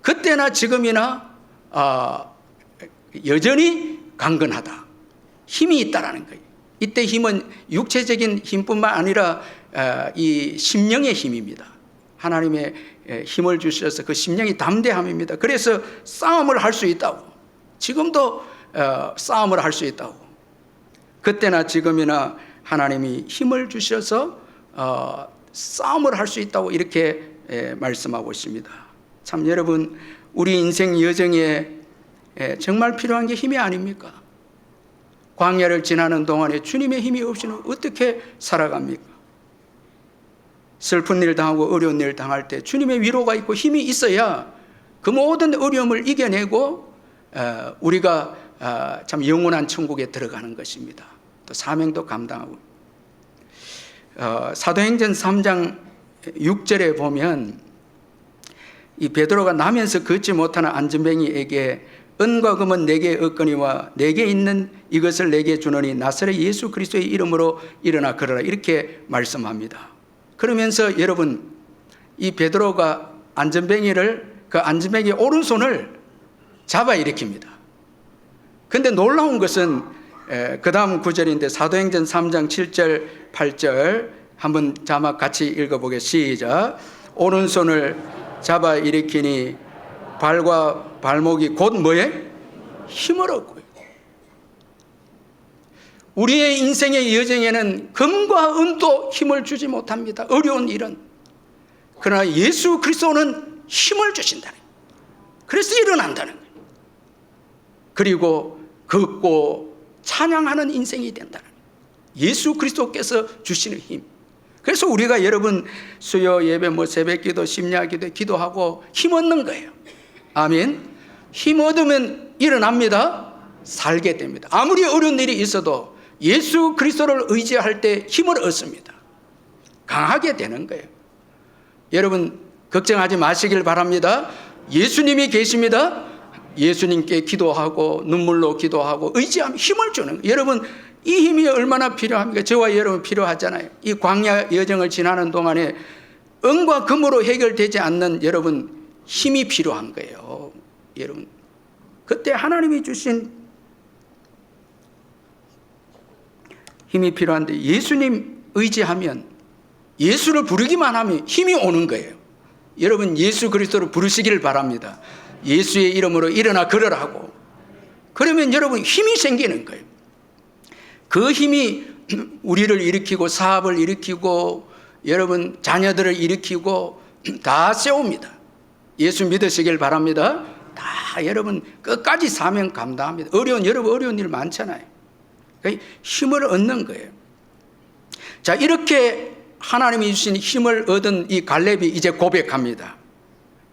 그때나 지금이나 여전히 강건하다. 힘이 있다라는 거예요. 이때 힘은 육체적인 힘뿐만 아니라 이 심령의 힘입니다. 하나님의 힘을 주셔서 그 심령이 담대함입니다. 그래서 싸움을 할 수 있다고. 지금도 싸움을 할 수 있다고. 그때나 지금이나 하나님이 힘을 주셔서 싸움을 할 수 있다고 이렇게 말씀하고 있습니다. 참 여러분, 우리 인생 여정에 정말 필요한 게 힘이 아닙니까? 광야를 지나는 동안에 주님의 힘이 없이는 어떻게 살아갑니까? 슬픈 일 당하고 어려운 일 당할 때 주님의 위로가 있고 힘이 있어야 그 모든 어려움을 이겨내고 우리가 참 영원한 천국에 들어가는 것입니다. 또 사명도 감당하고. 사도행전 3장 6절에 보면 이 베드로가 나면서 걷지 못하는 안전뱅이에게 은과 금은 내게 없거니와 내게 있는 이것을 내게 주노니 나사렛 예수 그리스도의 이름으로 일어나 걸어라, 이렇게 말씀합니다. 그러면서 여러분, 이 베드로가 안전뱅이를, 그 안전뱅이의 오른손을 잡아 일으킵니다. 근데 놀라운 것은 그 다음 구절인데 사도행전 3장 7절 8절 한번 자막 같이 읽어보겠습니다. 시작. 오른손을 잡아 일으키니 발과 발목이 곧 뭐에? 힘을 얻고요. 우리의 인생의 여정에는 금과 은도 힘을 주지 못합니다. 어려운 일은. 그러나 예수 그리스도는 힘을 주신다는 거예요. 그래서 일어난다는 거예요. 그리고 걷고 찬양하는 인생이 된다는 거예요. 예수 그리스도께서 주시는 힘. 그래서 우리가 여러분 수요 예배 새벽 기도 심야 기도 기도하고 힘 얻는 거예요. 아멘. 힘 얻으면 일어납니다. 살게 됩니다. 아무리 어려운 일이 있어도 예수 그리스도를 의지할 때 힘을 얻습니다. 강하게 되는 거예요. 여러분 걱정하지 마시길 바랍니다. 예수님이 계십니다. 예수님께 기도하고 눈물로 기도하고 의지하면 힘을 주는 거예요. 여러분 이 힘이 얼마나 필요합니까? 저와 여러분 필요하잖아요. 이 광야 여정을 지나는 동안에 은과 금으로 해결되지 않는 여러분 힘이 필요한 거예요. 여러분 그때 하나님이 주신 힘이 필요한데 예수님 의지하면 예수를 부르기만 하면 힘이 오는 거예요. 여러분 예수 그리스도를 부르시기를 바랍니다. 예수의 이름으로 일어나 걸으라고. 그러면 여러분 힘이 생기는 거예요. 그 힘이 우리를 일으키고 사업을 일으키고 여러분 자녀들을 일으키고 다 세웁니다. 예수 믿으시길 바랍니다. 다 여러분 끝까지 사명 감당합니다. 여러분 어려운 일 많잖아요. 힘을 얻는 거예요. 자, 이렇게 하나님이 주신 힘을 얻은 이 갈렙이 이제 고백합니다.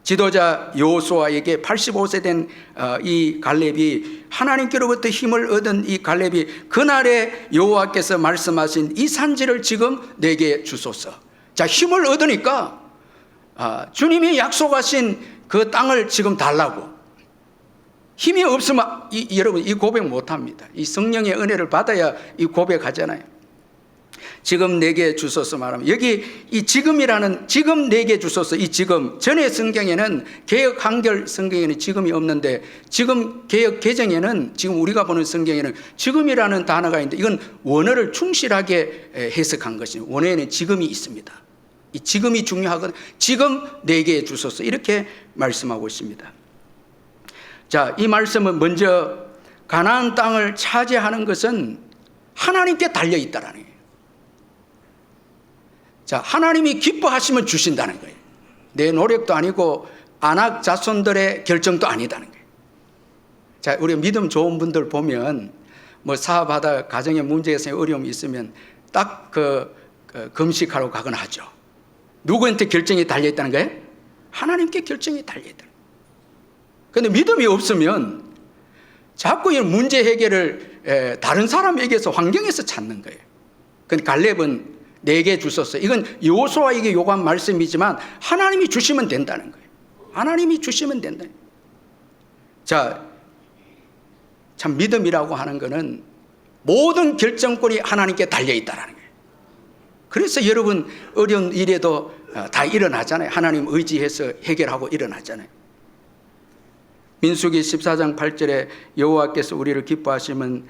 지도자 여호수아에게 85세 된 이 갈렙이 하나님께로부터 힘을 얻은 이 갈렙이 그날에 여호와께서 말씀하신 이 산지를 지금 내게 주소서. 자, 힘을 얻으니까 주님이 약속하신 그 땅을 지금 달라고. 힘이 없으면 여러분 이 고백 못합니다. 이 성령의 은혜를 받아야 이 고백하잖아요. 지금 내게 주소서 말하면 여기 이 지금이라는 지금 내게 주소서 이 지금 전의 성경에는 개역 한결 성경에는 지금이 없는데 지금 개역 개정에는 지금 우리가 보는 성경에는 지금이라는 단어가 있는데 이건 원어를 충실하게 해석한 것이에요. 원어에는 지금이 있습니다. 이 지금이 중요하거든요. 지금 내게 주소서 이렇게 말씀하고 있습니다. 자, 이 말씀은 먼저 가나안 땅을 차지하는 것은 하나님께 달려 있다라는 거예요. 자, 하나님이 기뻐하시면 주신다는 거예요. 내 노력도 아니고 아낙 자손들의 결정도 아니다는 거예요. 자, 우리 믿음 좋은 분들 보면 사업하다 가정에 문제가 있으면 어려움이 있으면 딱 금식하러 가거나 하죠. 누구한테 결정이 달려 있다는 거예요? 하나님께 결정이 달려 있다는 거예요. 그런데 믿음이 없으면 자꾸 이 문제 해결을 다른 사람에게서 환경에서 찾는 거예요. 그런데 갈렙은 내게 주소서. 이건 여호수아에게 요구한 말씀이지만 하나님이 주시면 된다는 거예요. 하나님이 주시면 된다. 자, 참 믿음이라고 하는 것은 모든 결정권이 하나님께 달려 있다라는 거예요. 그래서 여러분 어려운 일에도 다 일어나잖아요. 하나님 의지해서 해결하고 일어나잖아요. 민수기 14장 8절에 여호와께서 우리를 기뻐하시면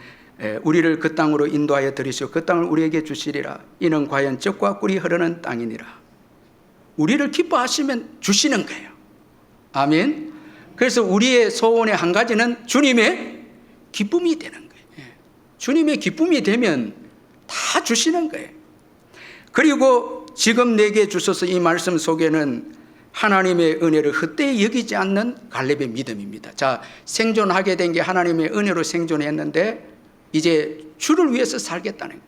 우리를 그 땅으로 인도하여 들이시고 그 땅을 우리에게 주시리라. 이는 과연 젖과 꿀이 흐르는 땅이니라. 우리를 기뻐하시면 주시는 거예요. 아멘. 그래서 우리의 소원의 한 가지는 주님의 기쁨이 되는 거예요. 주님의 기쁨이 되면 다 주시는 거예요. 그리고 지금 내게 주소서 이 말씀 속에는 하나님의 은혜를 헛되이 여기지 않는 갈렙의 믿음입니다. 자, 생존하게 된 게 하나님의 은혜로 생존했는데 이제 주를 위해서 살겠다는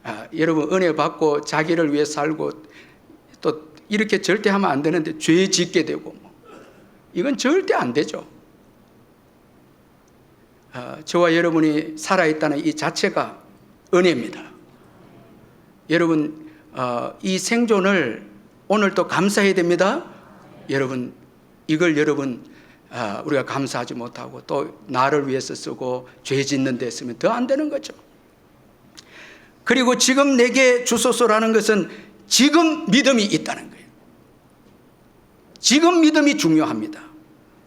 거예요. 여러분 은혜 받고 자기를 위해 살고 또 이렇게 절대 하면 안 되는데 죄 짓게 되고 이건 절대 안 되죠. 저와 여러분이 살아있다는 이 자체가 은혜입니다. 여러분 이 생존을 오늘 또 감사해야 됩니다. 여러분 이걸 우리가 감사하지 못하고 또 나를 위해서 쓰고 죄 짓는 데 쓰면 더 안 되는 거죠. 그리고 지금 내게 주소서라는 것은 지금 믿음이 있다는 거예요. 지금 믿음이 중요합니다.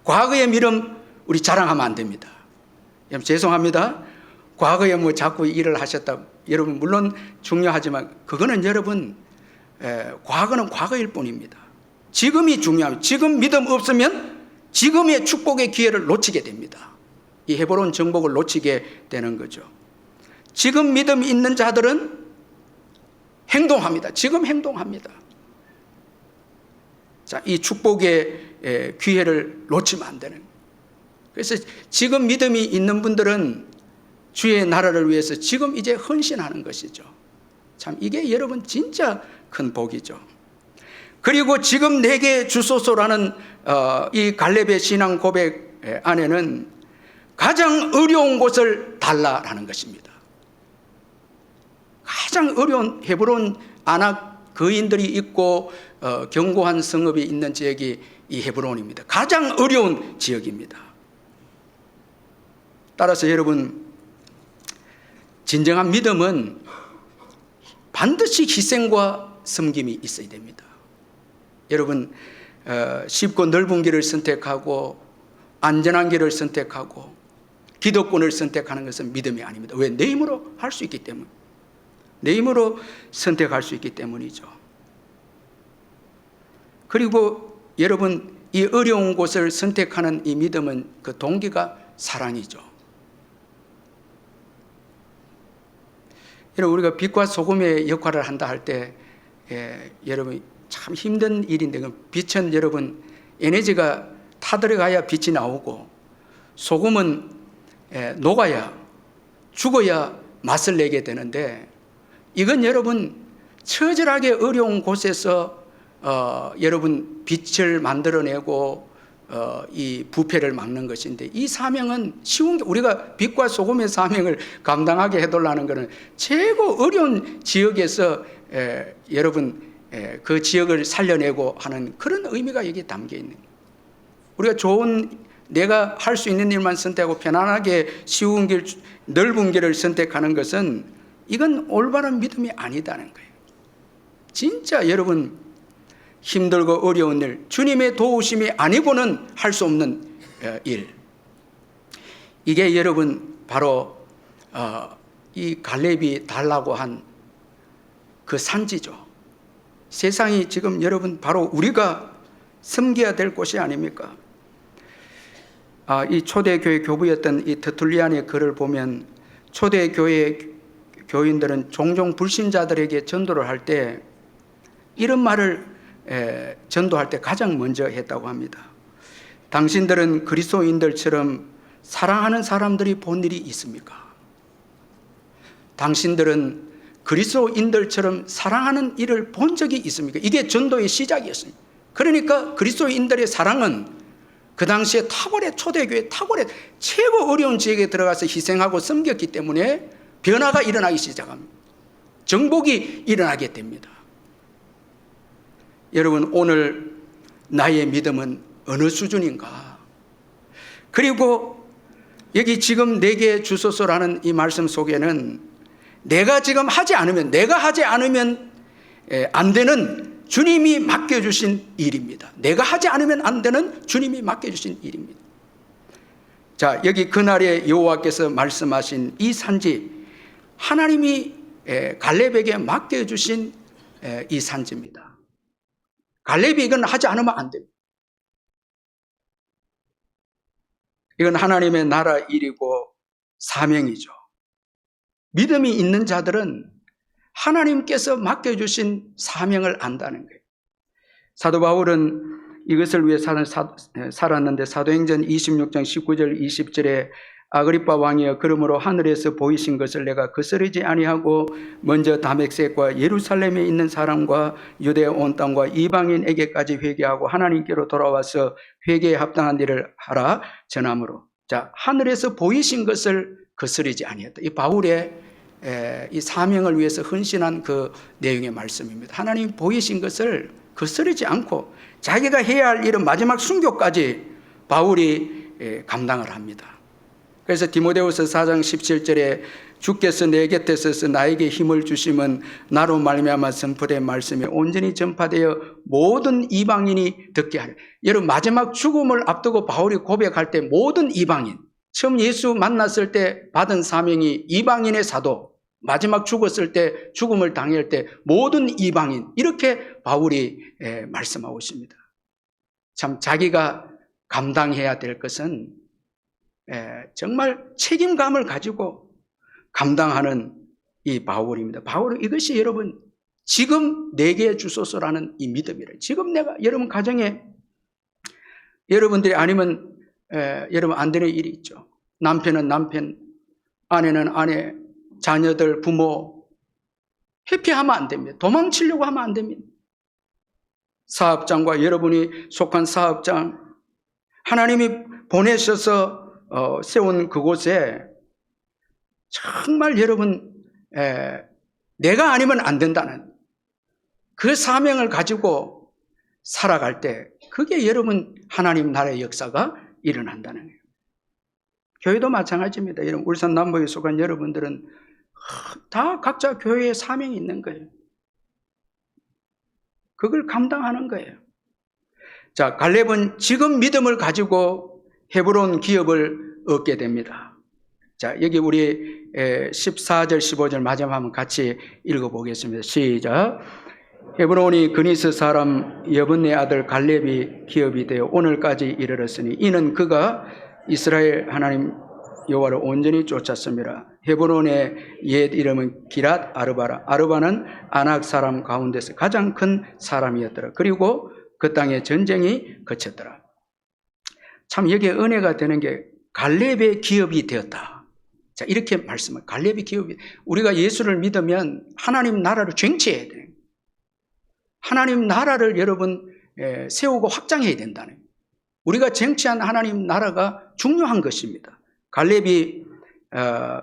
과거의 믿음 우리 자랑하면 안 됩니다. 여러분 죄송합니다. 과거에 뭐 자꾸 일을 하셨다. 여러분 물론 중요하지만 그거는 여러분 과거는 과거일 뿐입니다. 지금이 중요합니다. 지금 믿음 없으면 지금의 축복의 기회를 놓치게 됩니다. 이 헤브론 정복을 놓치게 되는 거죠. 지금 믿음 있는 자들은 행동합니다. 지금 행동합니다. 자, 이 축복의 기회를 놓치면 안 되는 거예요. 그래서 지금 믿음이 있는 분들은 주의 나라를 위해서 지금 이제 헌신하는 것이죠. 참 이게 여러분 진짜 큰 복이죠. 그리고 지금 내게 주소서라는 이 갈렙의 신앙 고백 안에는 가장 어려운 곳을 달라라는 것입니다. 가장 어려운 헤브론 아낙 거인들이 있고 견고한 성읍이 있는 지역이 이 헤브론입니다. 가장 어려운 지역입니다. 따라서 여러분 진정한 믿음은 반드시 희생과 섬김이 있어야 됩니다. 여러분 쉽고 넓은 길을 선택하고 안전한 길을 선택하고 기득권을 선택하는 것은 믿음이 아닙니다. 왜? 내 힘으로 할 수 있기 때문에, 내 힘으로 선택할 수 있기 때문이죠. 그리고 여러분 이 어려운 곳을 선택하는 이 믿음은 그 동기가 사랑이죠. 여러분 우리가 빛과 소금의 역할을 한다 할 때 여러분 참 힘든 일인데 빛은 여러분 에너지가 타들어가야 빛이 나오고 소금은 녹아야 죽어야 맛을 내게 되는데 이건 여러분 처절하게 어려운 곳에서 여러분 빛을 만들어내고 이 부패를 막는 것인데 이 사명은 쉬운 게 우리가 빛과 소금의 사명을 감당하게 해달라는 것은 최고 어려운 지역에서 여러분 그 지역을 살려내고 하는 그런 의미가 여기에 담겨 있는 거예요. 우리가 좋은 내가 할 수 있는 일만 선택하고 편안하게 쉬운 길, 넓은 길을 선택하는 것은 이건 올바른 믿음이 아니다는 거예요. 진짜 여러분 힘들고 어려운 일, 주님의 도우심이 아니고는 할 수 없는 일. 이게 여러분 바로 이 갈렙이 달라고 한 그 산지죠. 세상이 지금 여러분 바로 우리가 섬겨야 될 곳이 아닙니까? 이 초대교회 교부였던 이 터툴리안의 글을 보면 초대교회 교인들은 종종 불신자들에게 전도를 할 때 이런 말을 전도할 때 가장 먼저 했다고 합니다. 당신들은 그리스도인들처럼 사랑하는 사람들이 본 일이 있습니까? 당신들은 그리스도인들처럼 사랑하는 일을 본 적이 있습니까? 이게 전도의 시작이었습니다. 그러니까 그리스도인들의 사랑은 그 당시에 탁월의 초대교회 탁월의 최고 어려운 지역에 들어가서 희생하고 섬겼기 때문에 변화가 일어나기 시작합니다. 정복이 일어나게 됩니다. 여러분 오늘 나의 믿음은 어느 수준인가? 그리고 여기 지금 내게 주소서라는 이 말씀 속에는 내가 지금 하지 않으면 안 되는 주님이 맡겨주신 일입니다. 내가 하지 않으면 안 되는 주님이 맡겨주신 일입니다. 자, 여기 그날에 여호와께서 말씀하신 이 산지 하나님이 갈렙에게 맡겨주신 이 산지입니다. 갈렙이 이건 하지 않으면 안 됩니다. 이건 하나님의 나라 일이고 사명이죠. 믿음이 있는 자들은 하나님께서 맡겨주신 사명을 안다는 거예요. 사도 바울은 이것을 위해 살았는데 사도행전 26장 19절 20절에 아그리빠 왕이여 그러므로 하늘에서 보이신 것을 내가 거스르지 아니하고 먼저 다메섹과 예루살렘에 있는 사람과 유대아 온 땅과 이방인에게까지 회개하고 하나님께로 돌아와서 회개에 합당한 일을 하라 전함으로. 자, 하늘에서 보이신 것을 거스르지 아니했다. 이 바울의 이 사명을 위해서 헌신한 그 내용의 말씀입니다. 하나님 보이신 것을 거스르지 않고 자기가 해야 할 일은 마지막 순교까지 바울이 감당을 합니다. 그래서 디모데후서 4장 17절에 주께서 내 곁에 서서 나에게 힘을 주심은 나로 말미암아 선포된 말씀이 온전히 전파되어 모든 이방인이 듣게 하려. 여러분, 마지막 죽음을 앞두고 바울이 고백할 때 모든 이방인, 처음 예수 만났을 때 받은 사명이 이방인의 사도, 마지막 죽었을 때, 죽음을 당할 때 모든 이방인, 이렇게 바울이 말씀하고 있습니다. 참 자기가 감당해야 될 것은 정말 책임감을 가지고 감당하는 이 바울입니다. 바울은 이것이 여러분 지금 내게 주소서라는 이 믿음이래요. 지금 내가 여러분 가정에 여러분들이 아니면 여러분 안 되는 일이 있죠. 남편은 남편, 아내는 아내, 자녀들, 부모 회피하면 안 됩니다. 도망치려고 하면 안 됩니다. 사업장과 여러분이 속한 사업장, 하나님이 보내셔서 세운 그곳에 정말 여러분 내가 아니면 안 된다는 그 사명을 가지고 살아갈 때 그게 여러분 하나님 나라의 역사가 일어난다는 거예요. 교회도 마찬가지입니다. 여러분 울산 남부에 속한 여러분들은 다 각자 교회에 사명이 있는 거예요. 그걸 감당하는 거예요. 자, 갈렙은 지금 믿음을 가지고 헤브론 기업을 얻게 됩니다. 자, 여기 우리 14절 15절 마지막 한번 같이 읽어보겠습니다. 시작. 헤브론이 그니스 사람 여분네 아들 갈렙이 기업이 되어 오늘까지 이르렀으니 이는 그가 이스라엘 하나님 여호와를 온전히 쫓았습니다. 헤브론의 옛 이름은 기랏 아르바라. 아르바는 아낙 사람 가운데서 가장 큰 사람이었더라. 그리고 그 땅에 전쟁이 그쳤더라. 참 여기에 은혜가 되는 게 갈렙의 기업이 되었다. 자, 이렇게 말씀을 갈렙의 기업이, 우리가 예수를 믿으면 하나님 나라를 쟁취해야 돼요. 하나님 나라를 여러분 세우고 확장해야 된다는 거예요. 우리가 쟁취한 하나님 나라가 중요한 것입니다. 갈렙이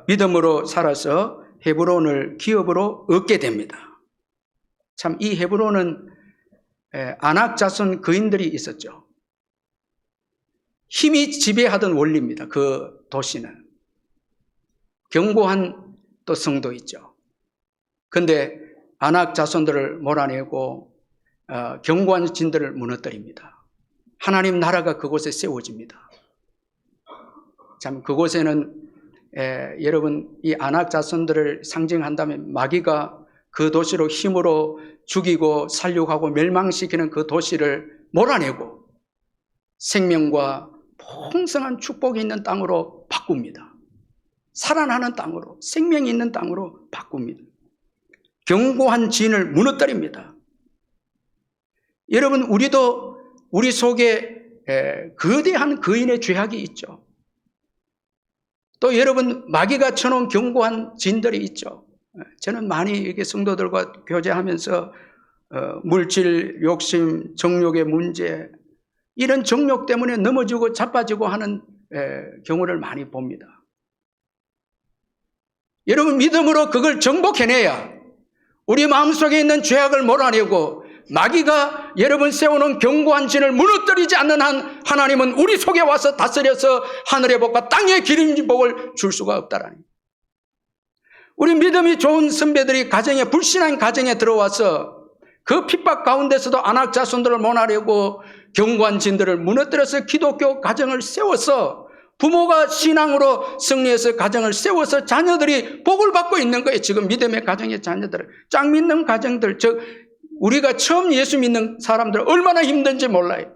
믿음으로 살아서 헤브론을 기업으로 얻게 됩니다. 참 이 헤브론은 아낙 자손 거인들이 있었죠. 힘이 지배하던 원리입니다. 그 도시는 견고한 또 성도 있죠. 그런데 아낙 자손들을 몰아내고 견고한 진들을 무너뜨립니다. 하나님 나라가 그곳에 세워집니다. 참 그곳에는 여러분 이 아낙 자손들을 상징한다면 마귀가 그 도시로 힘으로 죽이고 살육하고 멸망시키는 그 도시를 몰아내고 생명과 풍성한 축복이 있는 땅으로 바꿉니다. 살아나는 땅으로, 생명이 있는 땅으로 바꿉니다. 견고한 진을 무너뜨립니다. 여러분 우리도 우리 속에 거대한 거인의 죄악이 있죠. 또 여러분 마귀가 쳐놓은 견고한 진들이 있죠. 저는 많이 이렇게 성도들과 교제하면서 물질, 욕심, 정욕의 문제, 이런 정욕 때문에 넘어지고 자빠지고 하는 경우를 많이 봅니다. 여러분 믿음으로 그걸 정복해내야 우리 마음속에 있는 죄악을 몰아내고 마귀가 여러분 세우는 견고한 진을 무너뜨리지 않는 한 하나님은 우리 속에 와서 다스려서 하늘의 복과 땅의 기름진 복을 줄 수가 없다라니. 우리 믿음이 좋은 선배들이 가정에, 불신한 가정에 들어와서 그 핍박 가운데서도 안악 자손들을 몰아내고 견고한 진들을 무너뜨려서 기독교 가정을 세워서 부모가 신앙으로 승리해서 가정을 세워서 자녀들이 복을 받고 있는 거예요. 지금 믿음의 가정의 자녀들, 짝 믿는 가정들, 우리가 처음 예수 믿는 사람들 얼마나 힘든지 몰라요.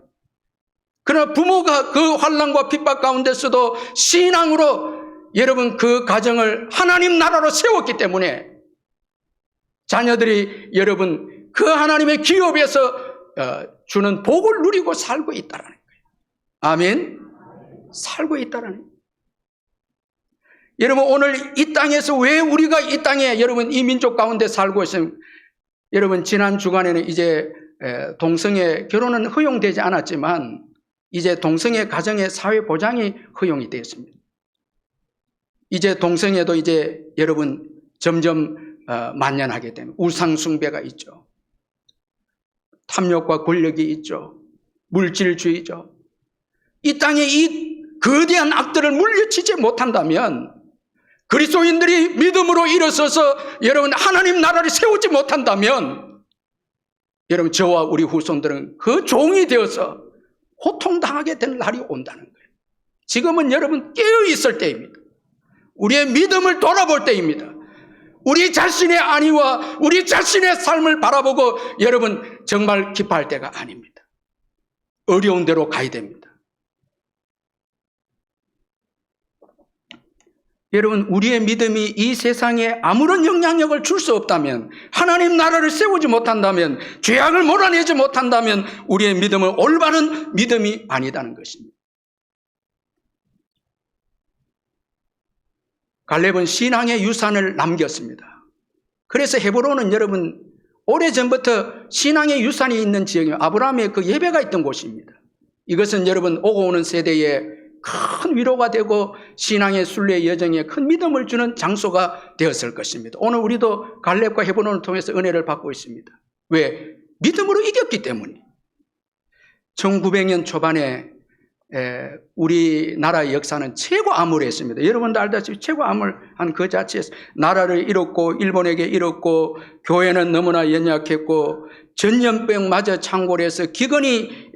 그러나 부모가 그 환난과 핍박 가운데서도 신앙으로 여러분 그 가정을 하나님 나라로 세웠기 때문에 자녀들이 여러분 그 하나님의 기업에서 주는 복을 누리고 살고 있다는 거예요. 아멘. 살고 있다는 거예요. 여러분 오늘 이 땅에서 왜 우리가 이 땅에 여러분 이 민족 가운데 살고 있습니까? 여러분 지난 주간에는 이제 동성애 결혼은 허용되지 않았지만 이제 동성애 가정의 사회 보장이 허용이 되었습니다. 이제 동성애도 이제 여러분 점점 만연하게 됩니다. 우상 숭배가 있죠. 탐욕과 권력이 있죠. 물질주의죠. 이 땅에 이 거대한 악들을 물리치지 못한다면, 그리스도인들이 믿음으로 일어서서 여러분 하나님 나라를 세우지 못한다면, 여러분 저와 우리 후손들은 그 종이 되어서 고통당하게 될 날이 온다는 거예요. 지금은 여러분 깨어 있을 때입니다. 우리의 믿음을 돌아볼 때입니다. 우리 자신의 안위와 우리 자신의 삶을 바라보고 여러분 정말 기뻐할 때가 아닙니다. 어려운 대로 가야 됩니다. 여러분, 우리의 믿음이 이 세상에 아무런 영향력을 줄 수 없다면, 하나님 나라를 세우지 못한다면, 죄악을 몰아내지 못한다면 우리의 믿음은 올바른 믿음이 아니다는 것입니다. 갈렙은 신앙의 유산을 남겼습니다. 그래서 헤브론은 여러분 오래전부터 신앙의 유산이 있는 지역이 아브라함의 그 예배가 있던 곳입니다. 이것은 여러분 오고 오는 세대에 큰 위로가 되고 신앙의 순례 여정에 큰 믿음을 주는 장소가 되었을 것입니다. 오늘 우리도 갈렙과 헤브론을 통해서 은혜를 받고 있습니다. 왜? 믿음으로 이겼기 때문에. 1900년 초반에 우리나라의 역사는 최고 암울했습니다. 여러분도 알다시피 최고 암울한 그 자체에서 나라를 잃었고 일본에게 잃었고 교회는 너무나 연약했고 전염병마저 창궐해서 기근이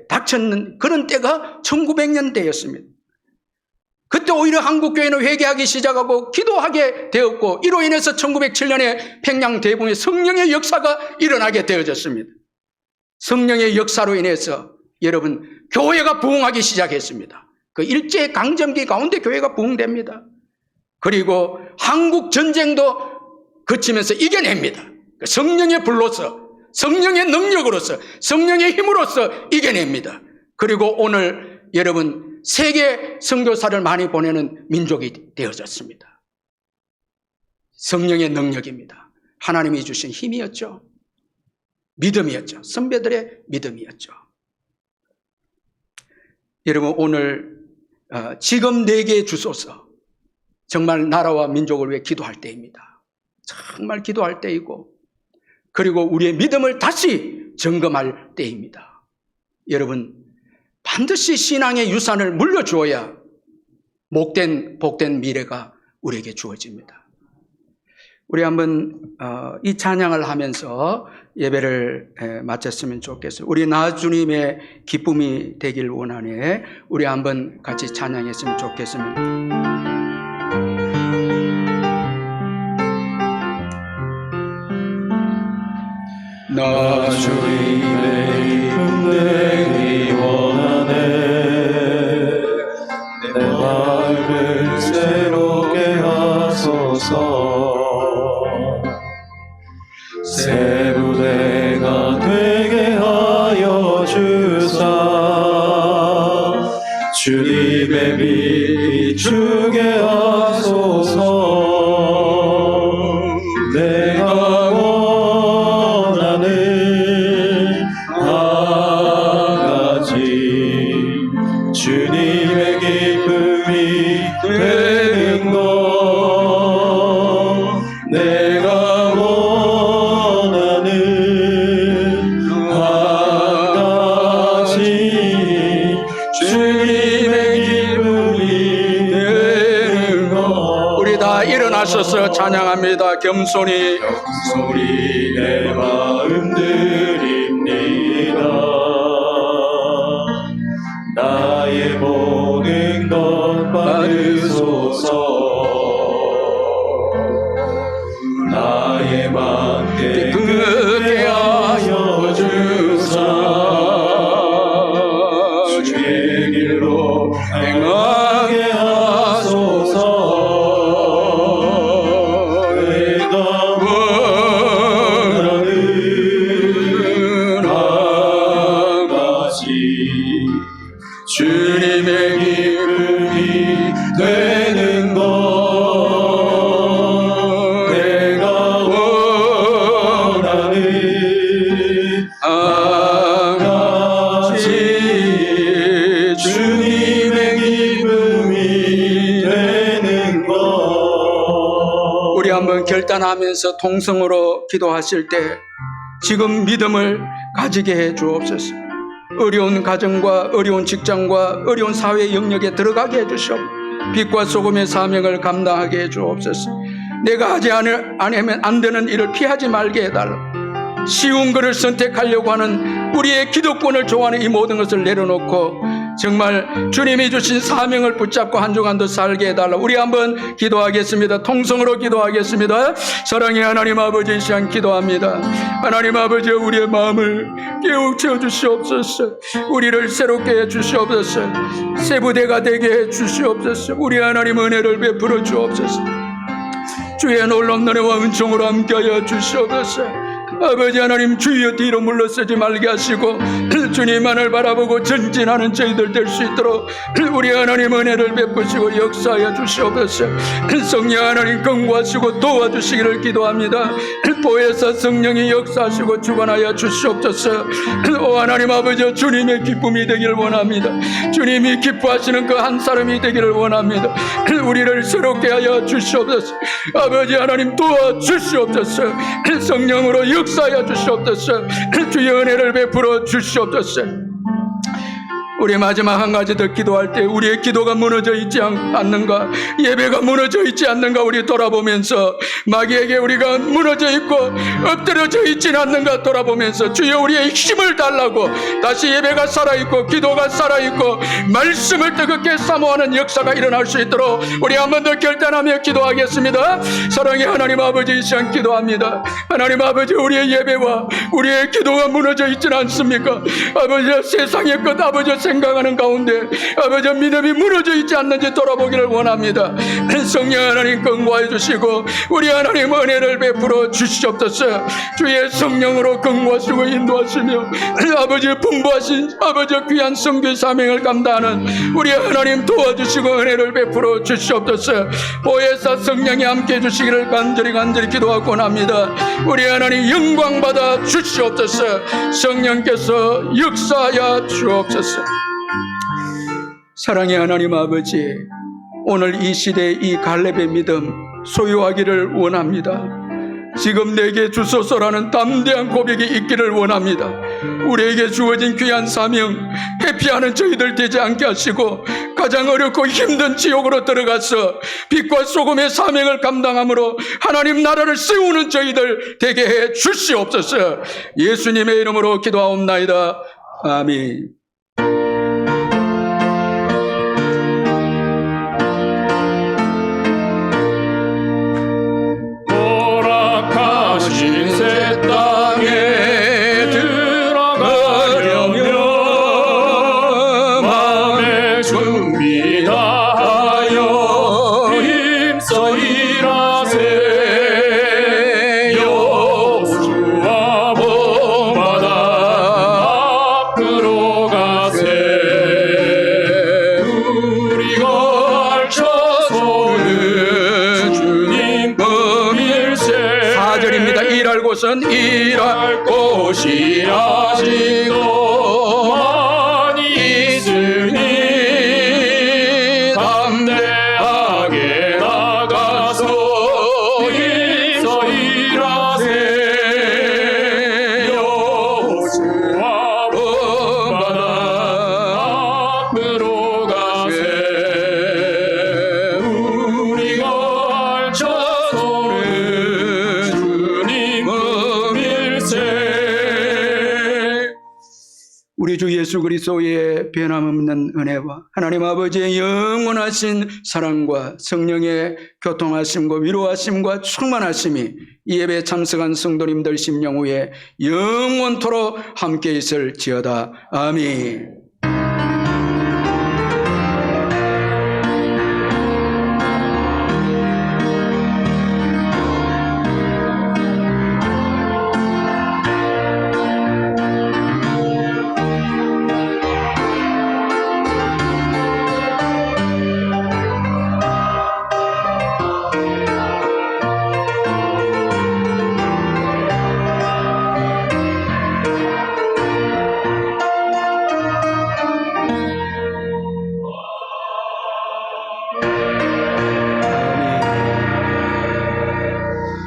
닥쳤는 그런 때가 1900년대였습니다. 그때 오히려 한국교회는 회개하기 시작하고 기도하게 되었고 이로 인해서 1907년에 평양 대붕의 성령의 역사가 일어나게 되어졌습니다. 성령의 역사로 인해서 여러분 교회가 부흥하기 시작했습니다. 그 일제 강점기 가운데 교회가 부흥됩니다. 그리고 한국 전쟁도 거치면서 이겨냅니다. 성령의 불로서, 성령의 능력으로서, 성령의 힘으로서 이겨냅니다. 그리고 오늘 여러분 세계 선교사를 많이 보내는 민족이 되어졌습니다. 성령의 능력입니다. 하나님이 주신 힘이었죠. 믿음이었죠. 선배들의 믿음이었죠. 여러분 오늘 지금 내게 주소서. 정말 나라와 민족을 위해 기도할 때입니다. 정말 기도할 때이고 그리고 우리의 믿음을 다시 점검할 때입니다. 여러분 반드시 신앙의 유산을 물려주어야 복된 미래가 우리에게 주어집니다. 우리 한번 이 찬양을 하면서 예배를 마쳤으면 좋겠어요. 우리 나주님의 기쁨이 되길 원하네. 우리 한번 같이 찬양했으면 좋겠습니다. 나주님의 기쁨 되기 원하네. 내 마음을 새롭게 하소서. 새 부대가 되게 하여 주사. 주님의 빛 주게 하소서. 내가 원하는 한 가지 주님의 기쁨이 되는 것. 내가 원하는 한 가지 주님의 기쁨이 되는 것. 우리 다 일어나셔서 찬양합니다. 겸손히 내 마음 드립니다. 나의 모든 것 받으소서. 나의 맘 깨끗게 하여 주사. 주의 길로 행하게 하소서. 내가 원하는 한 가지 주님의 기쁨이 되는 것. 내가 원하는 한 가지 주님의 기쁨이 되는 것. 우리 한번 결단하면서 통성으로 기도하실 때 지금 믿음을 가지게 해 주옵소서. 어려운 가정과 어려운 직장과 어려운 사회 영역에 들어가게 해주시옵. 빛과 소금의 사명을 감당하게 해주옵소서. 내가 하지 않으면 안 되는 일을 피하지 말게 해달라. 쉬운 것을 선택하려고 하는 우리의 기득권을 좋아하는 이 모든 것을 내려놓고 정말 주님이 주신 사명을 붙잡고 한 주간도 살게 해달라. 우리 한번 기도하겠습니다. 통성으로 기도하겠습니다. 사랑의 하나님 아버지, 이 시간 기도합니다. 하나님 아버지, 우리의 마음을 깨우쳐 주시옵소서. 우리를 새롭게 해 주시옵소서. 새 부대가 되게 해 주시옵소서. 우리 하나님 은혜를 베풀어 주옵소서. 주의 놀라운 은혜와 은총으로 함께하여 주시옵소서. 아버지 하나님, 주여 뒤로 물러서지 말게 하시고 주님만을 바라보고 전진하는 저희들 될 수 있도록 우리 하나님 은혜를 베푸시고 역사하여 주시옵소서. 성령 하나님 경고하시고 도와주시기를 기도합니다. 보혜사 성령이 역사하시고 주관하여 주시옵소서. 오 하나님 아버지, 주님의 기쁨이 되기를 원합니다. 주님이 기뻐하시는 그 한 사람이 되기를 원합니다. 우리를 새롭게 하여 주시옵소서. 아버지 하나님 도와주시옵소서. 성령으로 역사하여 주시옵소서. 주의 은혜를 베풀어 주시옵소서. 우리 마지막 한 가지 더 기도할 때 우리의 기도가 무너져 있지 않는가, 예배가 무너져 있지 않는가 우리 돌아보면서, 마귀에게 우리가 무너져 있고 엎드려져 있지는 않는가 돌아보면서 주여 우리의 힘을 달라고 다시 예배가 살아있고 기도가 살아있고 말씀을 뜨겁게 사모하는 역사가 일어날 수 있도록 우리 한 번 더 결단하며 기도하겠습니다. 사랑의 하나님 아버지, 이 시간 기도합니다. 하나님 아버지, 우리의 예배와 우리의 기도가 무너져 있지는 않습니까? 아버지, 세상의 것 아버지 생각하는 가운데 아버지 믿음이 무너져 있지 않는지 돌아보기를 원합니다. 성령 하나님 경고해 주시고 우리 하나님 은혜를 베풀어 주시옵소서. 주의 성령으로 경고하시고 인도하시며 아버지 분부하신 아버지 귀한 성교 사명을 감당하는 우리 하나님 도와주시고 은혜를 베풀어 주시옵소서. 보혜사 성령이 함께해 주시기를 간절히 기도하고 합니다. 우리 하나님 영광 받아 주시옵소서. 성령께서 역사하여 주옵소서. 사랑의 하나님 아버지, 오늘 이 시대의 이 갈렙의 믿음 소유하기를 원합니다. 지금 내게 주소서라는 담대한 고백이 있기를 원합니다. 우리에게 주어진 귀한 사명 회피하는 저희들 되지 않게 하시고 가장 어렵고 힘든 지옥으로 들어가서 빛과 소금의 사명을 감당함으로 하나님 나라를 세우는 저희들 되게 해 주시옵소서. 예수님의 이름으로 기도하옵나이다. 아멘. 새 땅에 들어가려면 마음의 준비 다하여 힘써 일하세. 여호수아 본받아 앞으로 가세. 우리가 알쳐서는 주님 범일세. 4절입니다. 일할 곳은 일할 곳이 아직도 많이 있으니 담대하게 나가서 힘써 일하세. 여호수아 본받아 앞으로 가세. 우리가 알쳐서는 주님 우리 주 예수 그리스도의 변함없는 은혜와 하나님 아버지의 영원하신 사랑과 성령의 교통하심과 위로하심과 충만하심이 이 예배에 참석한 성도님들 심령 위에 영원토록 함께 있을지어다. 아멘.